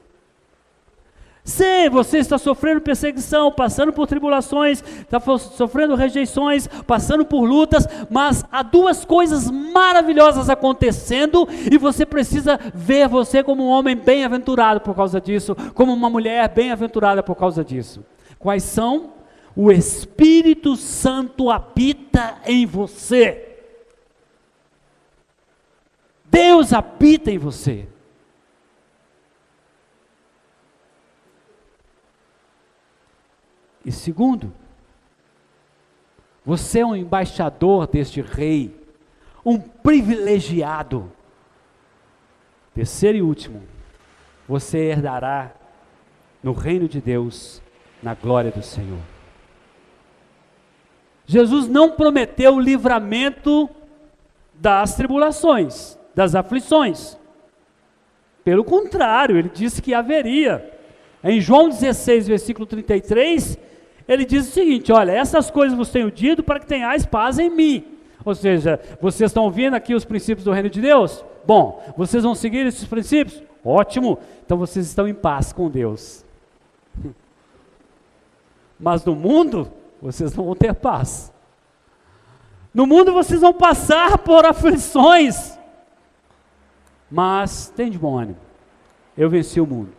Se você está sofrendo perseguição, passando por tribulações, está sofrendo rejeições, passando por lutas, mas há 2 coisas maravilhosas acontecendo, e você precisa ver você como um homem bem-aventurado por causa disso, como uma mulher bem-aventurada por causa disso. Quais são? O Espírito Santo habita em você. Deus habita em você. E segundo, você é um embaixador deste rei, um privilegiado. Terceiro e último, você herdará no reino de Deus, na glória do Senhor. Jesus não prometeu o livramento das tribulações, das aflições. Pelo contrário, ele disse que haveria. Em João 16, versículo 33, ele diz o seguinte: olha, essas coisas vos tenho dito para que tenhais paz em mim. Ou seja, vocês estão ouvindo aqui os princípios do reino de Deus? Bom, vocês vão seguir esses princípios? Ótimo, então vocês estão em paz com Deus. Mas no mundo, vocês não vão ter paz. No mundo vocês vão passar por aflições. Mas tem de bom ânimo, eu venci o mundo.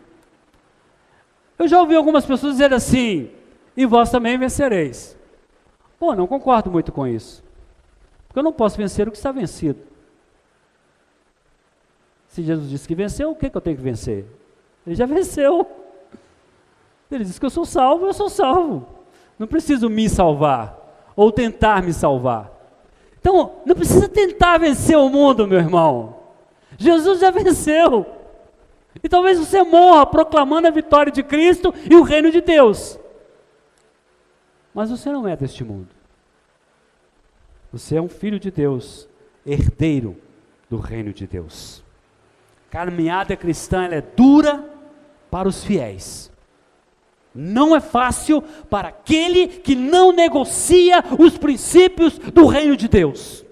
Eu já ouvi algumas pessoas dizer assim: e vós também vencereis. Pô, não concordo muito com isso. Porque eu não posso vencer o que está vencido. Se Jesus disse que venceu, o que eu tenho que vencer? Ele já venceu. Ele disse que eu sou salvo. Não preciso me salvar, ou tentar me salvar. Então, não precisa tentar vencer o mundo, meu irmão. Jesus já venceu. E talvez você morra proclamando a vitória de Cristo e o reino de Deus. Mas você não é deste mundo. Você é um filho de Deus, herdeiro do reino de Deus. A caminhada cristã, ela é dura para os fiéis. Não é fácil para aquele que não negocia os princípios do reino de Deus.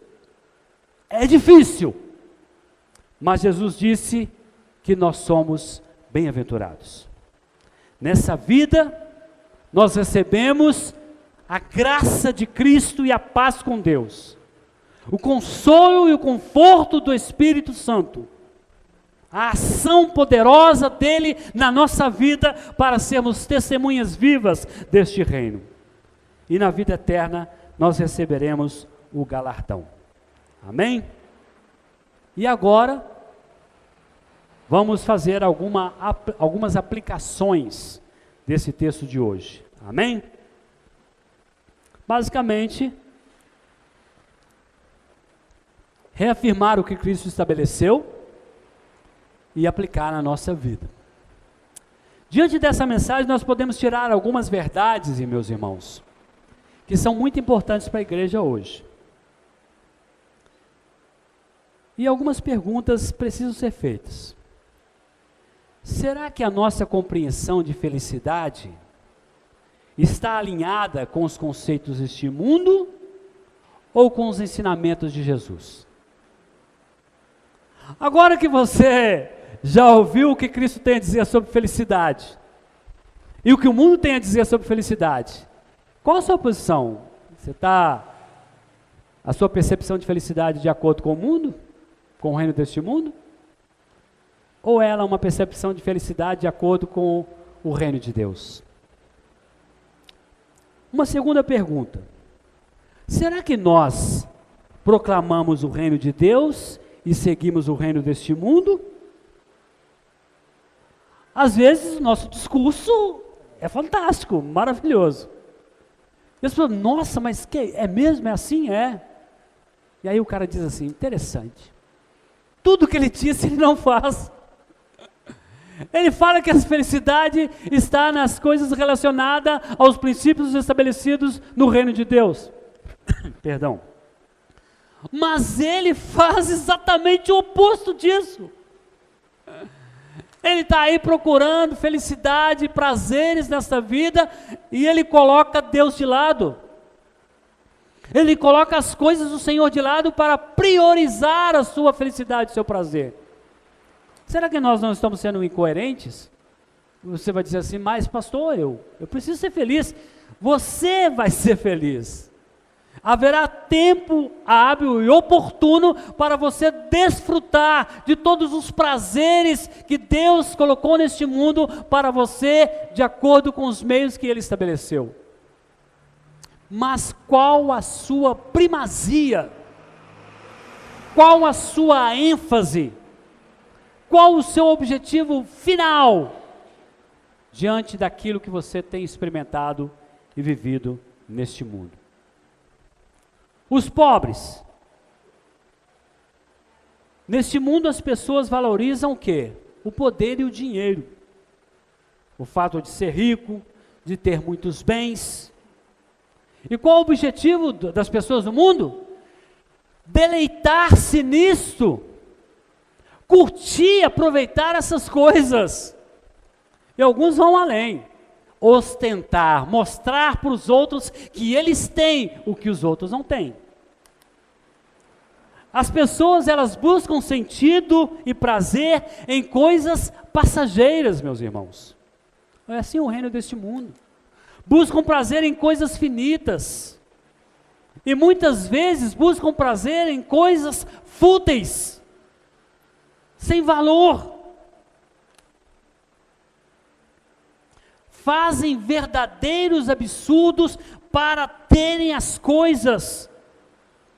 É difícil. Mas Jesus disse que nós somos bem-aventurados. Nessa vida, nós recebemos a graça de Cristo e a paz com Deus. O consolo e o conforto do Espírito Santo. A ação poderosa dele na nossa vida para sermos testemunhas vivas deste reino. E na vida eterna nós receberemos o galardão. Amém? E agora vamos fazer algumas aplicações desse texto de hoje. Amém? Basicamente, reafirmar o que Cristo estabeleceu e aplicar na nossa vida. Diante dessa mensagem, nós podemos tirar algumas verdades, meus irmãos, que são muito importantes para a igreja hoje. E algumas perguntas precisam ser feitas. Será que a nossa compreensão de felicidade está alinhada com os conceitos deste mundo ou com os ensinamentos de Jesus? Agora que você já ouviu o que Cristo tem a dizer sobre felicidade e o que o mundo tem a dizer sobre felicidade, qual a sua posição? A sua percepção de felicidade de acordo com o mundo? Com o reino deste mundo? Ou ela é uma percepção de felicidade de acordo com o reino de Deus? Uma segunda pergunta: será que nós proclamamos o reino de Deus e seguimos o reino deste mundo? Às vezes, nosso discurso é fantástico, maravilhoso. E as pessoas, nossa, mas é mesmo? É assim? É. E aí o cara diz assim, interessante. Tudo que ele disse, ele não faz. Ele fala que a felicidade está nas coisas relacionadas aos princípios estabelecidos no reino de Deus. Perdão. Mas ele faz exatamente o oposto disso. Ele está aí procurando felicidade, prazeres nesta vida, e ele coloca Deus de lado. Ele coloca as coisas do Senhor de lado para priorizar a sua felicidade, o seu prazer. Será que nós não estamos sendo incoerentes? Você vai dizer assim, mas pastor, eu preciso ser feliz. Você vai ser feliz. Haverá tempo hábil e oportuno para você desfrutar de todos os prazeres que Deus colocou neste mundo para você, de acordo com os meios que Ele estabeleceu. Mas qual a sua primazia? Qual a sua ênfase? Qual o seu objetivo final diante daquilo que você tem experimentado e vivido neste mundo? Os pobres. Neste mundo as pessoas valorizam o quê? O poder e o dinheiro. O fato de ser rico, de ter muitos bens. E qual o objetivo das pessoas no mundo? Deleitar-se nisto. Curtir, aproveitar essas coisas. E alguns vão além. Ostentar, mostrar para os outros que eles têm o que os outros não têm. As pessoas, elas buscam sentido e prazer em coisas passageiras, meus irmãos. É assim o reino deste mundo. Buscam prazer em coisas finitas. E muitas vezes buscam prazer em coisas fúteis, sem valor. Fazem verdadeiros absurdos para terem as coisas,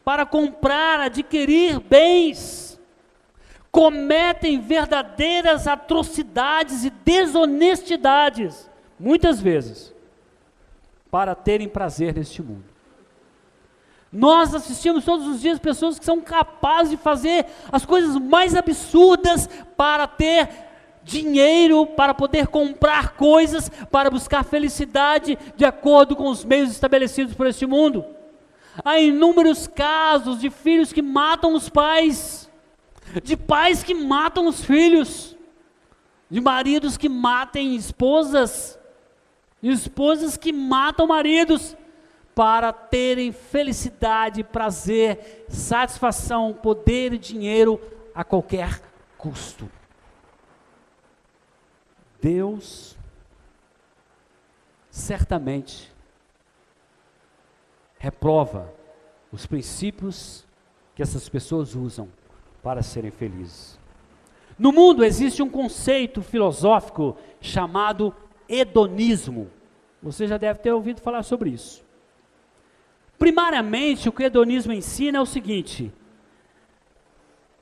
para comprar, adquirir bens, cometem verdadeiras atrocidades e desonestidades, muitas vezes, para terem prazer neste mundo. Nós assistimos todos os dias pessoas que são capazes de fazer as coisas mais absurdas para ter dinheiro, para poder comprar coisas, para buscar felicidade de acordo com os meios estabelecidos por este mundo. Há inúmeros casos de filhos que matam os pais, de pais que matam os filhos, de maridos que matam esposas, de esposas que matam maridos, para terem felicidade, prazer, satisfação, poder e dinheiro a qualquer custo. Deus certamente reprova os princípios que essas pessoas usam para serem felizes. No mundo existe um conceito filosófico chamado hedonismo. Você já deve ter ouvido falar sobre isso. Primariamente, o que o hedonismo ensina é o seguinte: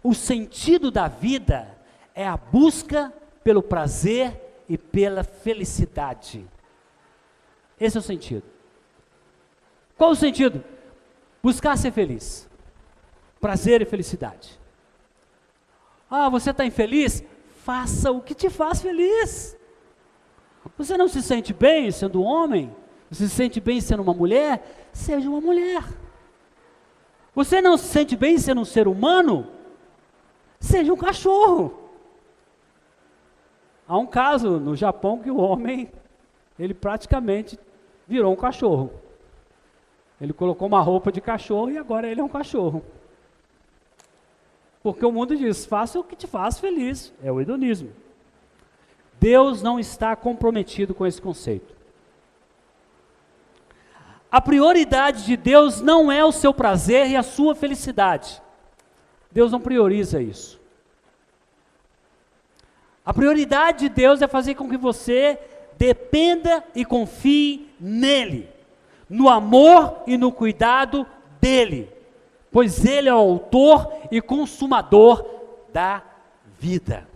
o sentido da vida é a busca pelo prazer e pela felicidade. Esse é o sentido. Qual o sentido? Buscar ser feliz. Prazer e felicidade. Ah, você está infeliz? Faça o que te faz feliz. Você não se sente bem sendo homem? Você se sente bem sendo uma mulher? Seja uma mulher. Você não se sente bem sendo um ser humano? Seja um cachorro. Há um caso no Japão que o homem, ele praticamente virou um cachorro. Ele colocou uma roupa de cachorro e agora ele é um cachorro. Porque o mundo diz, faça o que te faz feliz. É o hedonismo. Deus não está comprometido com esse conceito. A prioridade de Deus não é o seu prazer e a sua felicidade. Deus não prioriza isso. A prioridade de Deus é fazer com que você dependa e confie nele, no amor e no cuidado dele, pois ele é o autor e consumador da vida.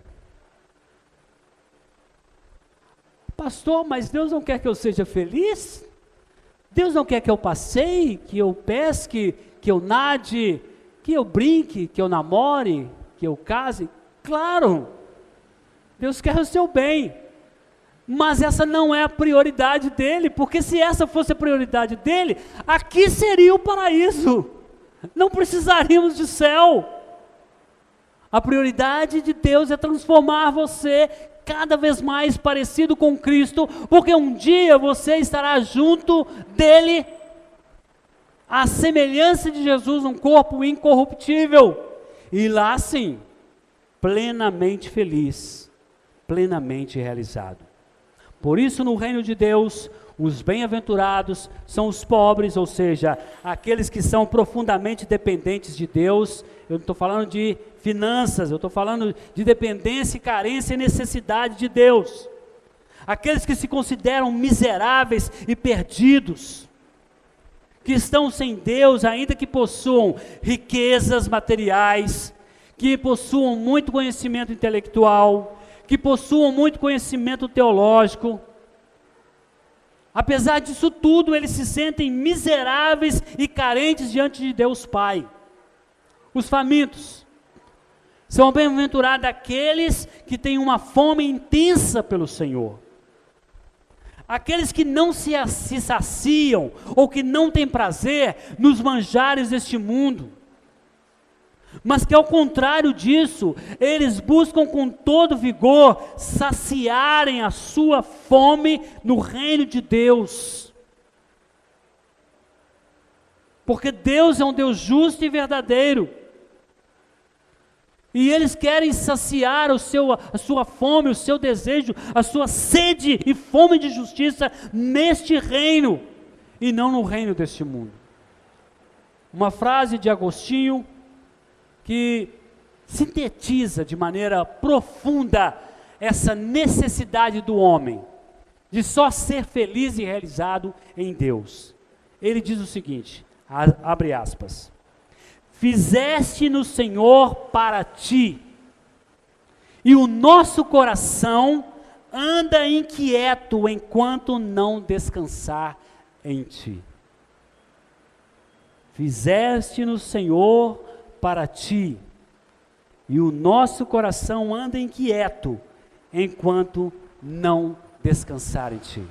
Pastor, mas Deus não quer que eu seja feliz? Deus não quer que eu passeie, que eu pesque, que eu nade, que eu brinque, que eu namore, que eu case? Claro! Deus quer o seu bem, mas essa não é a prioridade dele, porque se essa fosse a prioridade dele, aqui seria o paraíso, não precisaríamos de céu. A prioridade de Deus é transformar você cada vez mais parecido com Cristo, porque um dia você estará junto dele, à semelhança de Jesus, um corpo incorruptível, e lá sim, plenamente feliz, plenamente realizado. Por isso, no reino de Deus, os bem-aventurados são os pobres, ou seja, aqueles que são profundamente dependentes de Deus. Eu não estou falando de finanças, eu estou falando de dependência, carência e necessidade de Deus. Aqueles que se consideram miseráveis e perdidos, que estão sem Deus, ainda que possuam riquezas materiais, que possuam muito conhecimento intelectual, que possuam muito conhecimento teológico. Apesar disso tudo, eles se sentem miseráveis e carentes diante de Deus Pai. Os famintos são bem-aventurados aqueles que têm uma fome intensa pelo Senhor. Aqueles que não se saciam ou que não têm prazer nos manjares deste mundo, mas que ao contrário disso, eles buscam com todo vigor saciarem a sua fome no reino de Deus. Porque Deus é um Deus justo e verdadeiro. E eles querem saciar a sua fome, o seu desejo, a sua sede e fome de justiça neste reino, e não no reino deste mundo. Uma frase de Agostinho que sintetiza de maneira profunda essa necessidade do homem, de só ser feliz e realizado em Deus. ele diz o seguinte, abre aspas, fizeste no Senhor para ti, e o nosso coração anda inquieto enquanto não descansar em ti. Fizeste no Senhor para ti, e o nosso coração anda inquieto enquanto não descansar em ti.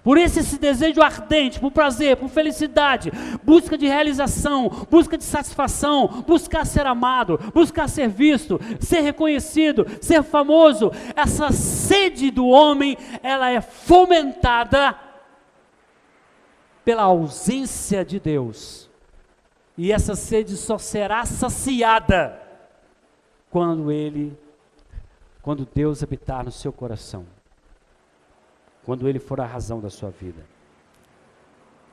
Por isso esse desejo ardente, por prazer, por felicidade, busca de realização, busca de satisfação, buscar ser amado, buscar ser visto, ser reconhecido, ser famoso, essa sede do homem, ela é fomentada pela ausência de Deus. E essa sede só será saciada quando Deus habitar no seu coração. Quando Ele for a razão da sua vida.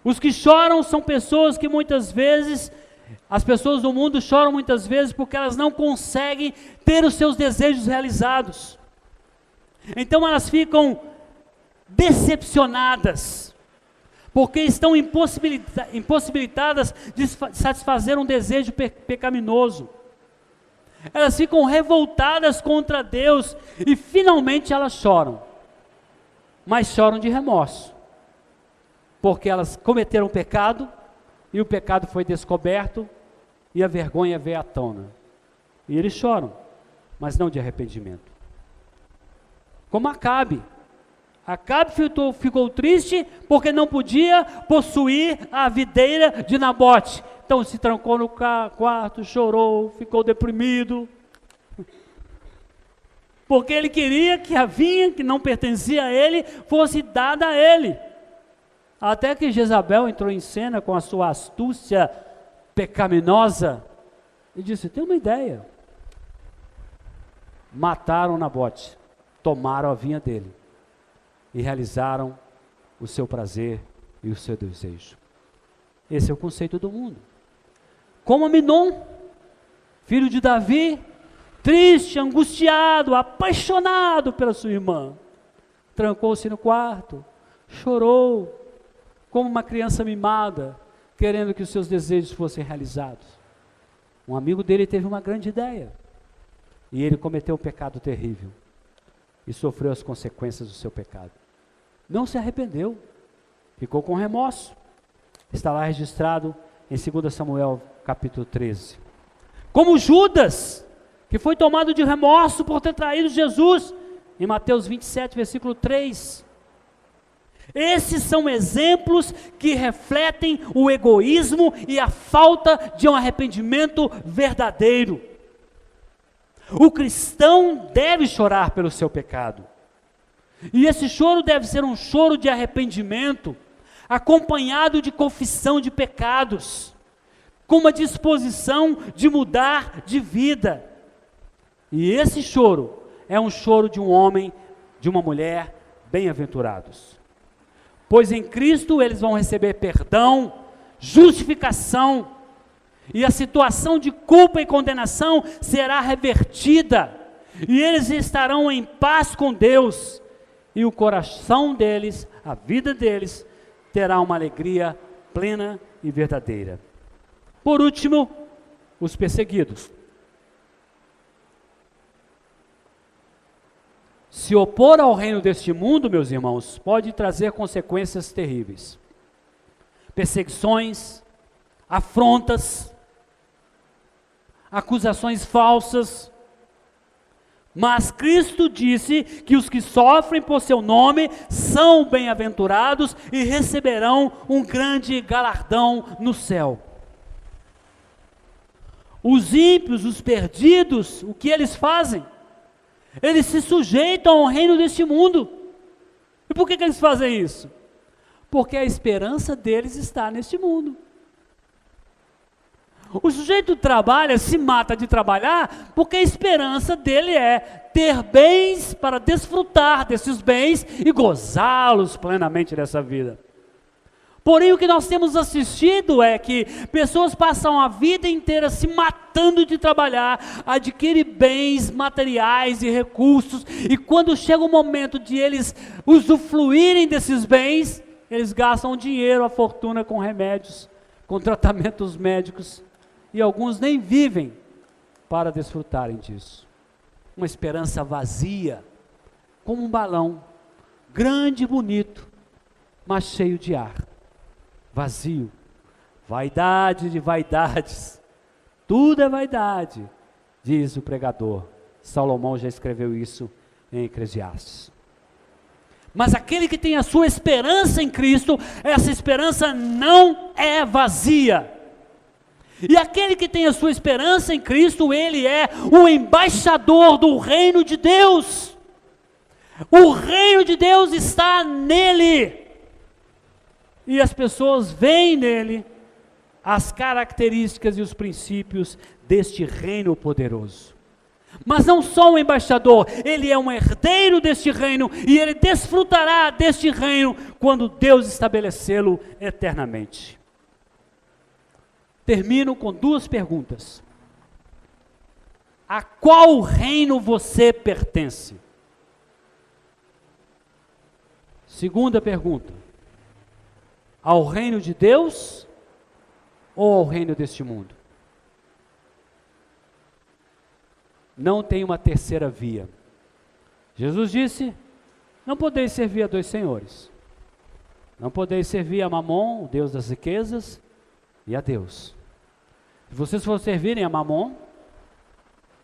Os que choram são pessoas que muitas vezes, as pessoas do mundo choram muitas vezes porque elas não conseguem ter os seus desejos realizados. Então elas ficam decepcionadas, porque estão impossibilitadas de satisfazer um desejo pecaminoso. Elas ficam revoltadas contra Deus e finalmente elas choram. Mas choram de remorso, porque elas cometeram pecado, e o pecado foi descoberto, e a vergonha veio à tona. E eles choram, mas não de arrependimento. Como Acabe. Acabe ficou triste, porque não podia possuir a videira de Nabote. Então se trancou no quarto, chorou, ficou deprimido. Porque ele queria que a vinha que não pertencia a ele fosse dada a ele. Até que Jezabel entrou em cena com a sua astúcia pecaminosa e disse, tem uma ideia. Mataram Nabote, tomaram a vinha dele e realizaram o seu prazer e o seu desejo. Esse é o conceito do mundo. Como Aminon, filho de Davi, triste, angustiado, apaixonado pela sua irmã, trancou-se no quarto, chorou, como uma criança mimada, querendo que os seus desejos fossem realizados. Um amigo dele teve uma grande ideia, e ele cometeu um pecado terrível, e sofreu as consequências do seu pecado. Não se arrependeu, ficou com remorso. Está lá registrado em 2 Samuel capítulo 13. Como Judas, que foi tomado de remorso por ter traído Jesus, em Mateus 27, versículo 3. Esses são exemplos que refletem o egoísmo e a falta de um arrependimento verdadeiro. O cristão deve chorar pelo seu pecado, e esse choro deve ser um choro de arrependimento, acompanhado de confissão de pecados, com uma disposição de mudar de vida. E esse choro é um choro de um homem, de uma mulher bem-aventurados. Pois em Cristo eles vão receber perdão, justificação, e a situação de culpa e condenação será revertida, e eles estarão em paz com Deus, e o coração deles, a vida deles, terá uma alegria plena e verdadeira. Por último, os perseguidos. Se opor ao reino deste mundo, meus irmãos, pode trazer consequências terríveis. Perseguições, afrontas, acusações falsas. Mas Cristo disse que os que sofrem por seu nome são bem-aventurados e receberão um grande galardão no céu. Os ímpios, os perdidos, o que eles fazem? Eles se sujeitam ao reino deste mundo. E por que eles fazem isso? Porque a esperança deles está neste mundo. O sujeito trabalha, se mata de trabalhar, porque a esperança dele é ter bens para desfrutar desses bens e gozá-los plenamente dessa vida. Porém, o que nós temos assistido é que pessoas passam a vida inteira se matando de trabalhar, adquirem bens materiais e recursos, e quando chega o momento de eles usufruírem desses bens, Eles gastam dinheiro, a fortuna com remédios, com tratamentos médicos, e alguns nem vivem para desfrutarem disso. Uma esperança vazia, como um balão, grande e bonito, mas cheio de ar, vazio. Vaidade de vaidades, tudo é vaidade, diz o pregador. Salomão já escreveu isso em Eclesiastes. Mas aquele que tem a sua esperança em Cristo, essa esperança não é vazia. E aquele que tem a sua esperança em Cristo, ele é o embaixador do reino de Deus. O reino de Deus está nele. E as pessoas veem nele as características e os princípios deste reino poderoso. Mas não só um embaixador, ele é um herdeiro deste reino, e ele desfrutará deste reino quando Deus estabelecê-lo eternamente. Termino com duas perguntas. A qual reino você pertence? Segunda pergunta. Ao reino de Deus ou ao reino deste mundo? Não tem uma terceira via. Jesus disse: não podeis servir a dois senhores. Não podeis servir a Mamon, o Deus das riquezas, e a Deus. Se vocês for servirem a Mamon,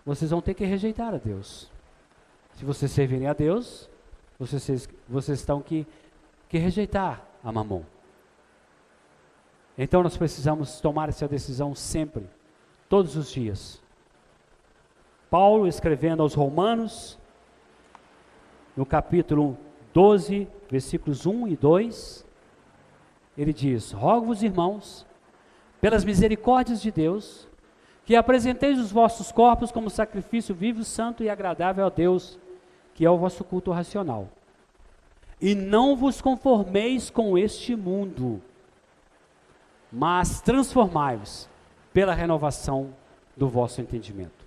vocês vão ter que rejeitar a Deus. Se vocês servirem a Deus, vocês estão que rejeitar a Mamon. Então nós precisamos tomar essa decisão sempre, todos os dias. Paulo, escrevendo aos Romanos, no capítulo 12, versículos 1 e 2, ele diz: rogo-vos, irmãos, pelas misericórdias de Deus, que apresenteis os vossos corpos como sacrifício vivo, santo e agradável a Deus, que é o vosso culto racional. E não vos conformeis com este mundo, mas transformai-vos pela renovação do vosso entendimento.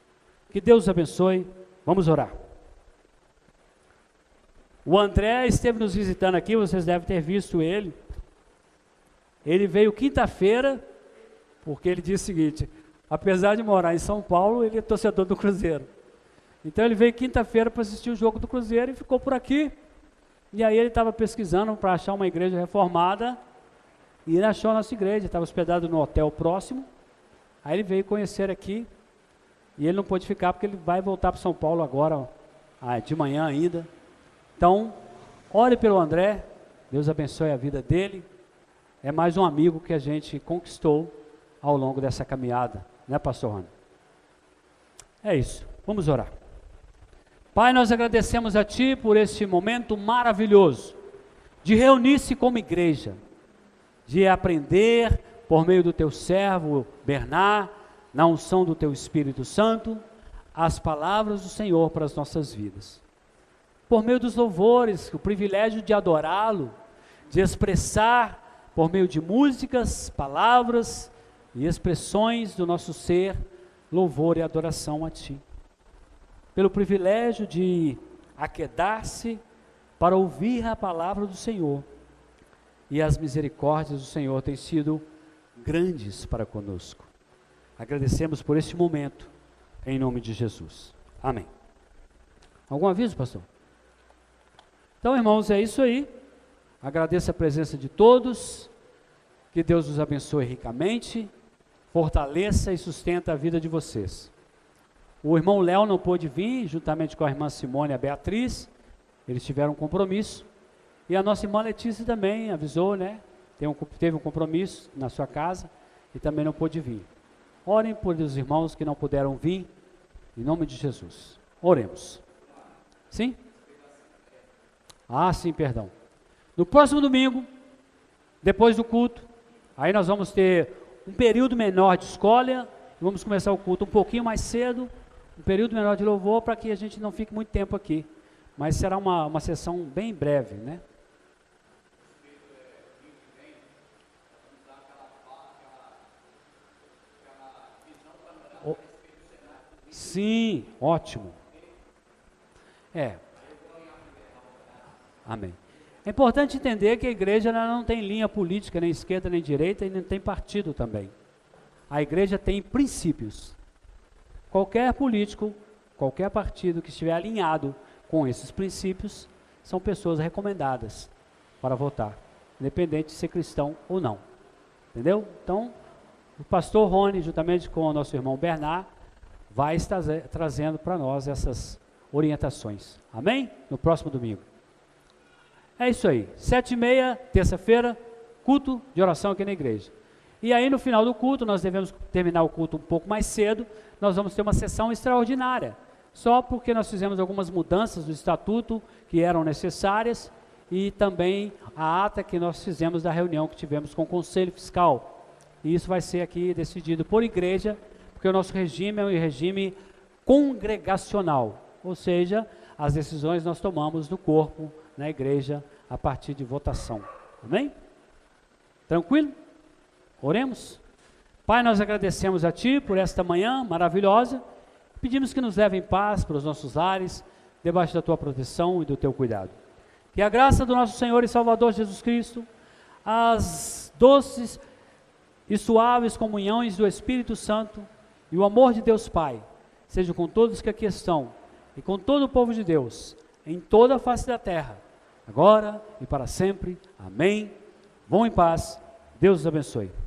Que Deus os abençoe. Vamos orar. O André esteve nos visitando aqui, vocês devem ter visto ele. Ele veio quinta-feira, porque ele disse o seguinte: apesar de morar em São Paulo, ele é torcedor do Cruzeiro. Então ele veio quinta-feira para assistir o jogo do Cruzeiro e ficou por aqui. E aí ele estava pesquisando para achar uma igreja reformada, e ele achou a nossa igreja, estava hospedado no hotel próximo. Aí ele veio conhecer aqui, e ele não pôde ficar porque ele vai voltar para São Paulo agora, de manhã ainda. Então, ore pelo André, Deus abençoe a vida dele. É mais um amigo que a gente conquistou ao longo dessa caminhada, né, pastor Rony? É isso, vamos orar. Pai, nós agradecemos a Ti por este momento maravilhoso, de reunir-se como igreja, de aprender por meio do Teu servo Bernard, na unção do Teu Espírito Santo, as palavras do Senhor para as nossas vidas. Por meio dos louvores, o privilégio de adorá-lo, de expressar por meio de músicas, palavras e expressões do nosso ser, louvor e adoração a Ti. Pelo privilégio de aquedar-se para ouvir a palavra do Senhor. E as misericórdias do Senhor têm sido grandes para conosco. Agradecemos por este momento, em nome de Jesus. Amém. Algum aviso, pastor? Então, irmãos, é isso aí. Agradeço a presença de todos. Que Deus os abençoe ricamente, fortaleça e sustenta a vida de vocês. O irmão Léo não pôde vir, juntamente com a irmã Simone e a Beatriz. Eles tiveram um compromisso. E a nossa irmã Letícia também avisou, né? Teve um compromisso na sua casa e também não pôde vir. Orem por os irmãos que não puderam vir, em nome de Jesus. Oremos. Sim? Ah, sim, perdão. No próximo domingo, depois do culto, aí nós vamos ter um período menor de escolha, vamos começar o culto um pouquinho mais cedo, um período menor de louvor, para que a gente não fique muito tempo aqui. Mas será uma sessão bem breve, né? Sim, ótimo. Amém. É importante entender que a igreja ela não tem linha política, nem esquerda, nem direita, e não tem partido também. A igreja tem princípios. Qualquer político, qualquer partido que estiver alinhado com esses princípios, são pessoas recomendadas para votar, independente de ser cristão ou não. Entendeu? Então, o pastor Rony, juntamente com o nosso irmão Bernard, vai estar trazendo para nós essas orientações. Amém? No próximo domingo. É isso aí. 7h30, terça-feira, culto de oração aqui na igreja. E aí no final do culto, nós devemos terminar o culto um pouco mais cedo, nós vamos ter uma sessão extraordinária. Só porque nós fizemos algumas mudanças do estatuto que eram necessárias e também a ata que nós fizemos da reunião que tivemos com o Conselho Fiscal. E isso vai ser aqui decidido por igreja, porque o nosso regime é um regime congregacional, ou seja, as decisões nós tomamos no corpo, na igreja, a partir de votação. Amém? Tranquilo? Oremos. Pai, nós agradecemos a Ti por esta manhã maravilhosa. Pedimos que nos leve em paz para os nossos lares, debaixo da Tua proteção e do Teu cuidado. Que a graça do nosso Senhor e Salvador Jesus Cristo, as doces e suaves comunhões do Espírito Santo e o amor de Deus Pai, seja com todos que aqui estão e com todo o povo de Deus, em toda a face da terra, agora e para sempre. Amém. Vão em paz. Deus os abençoe.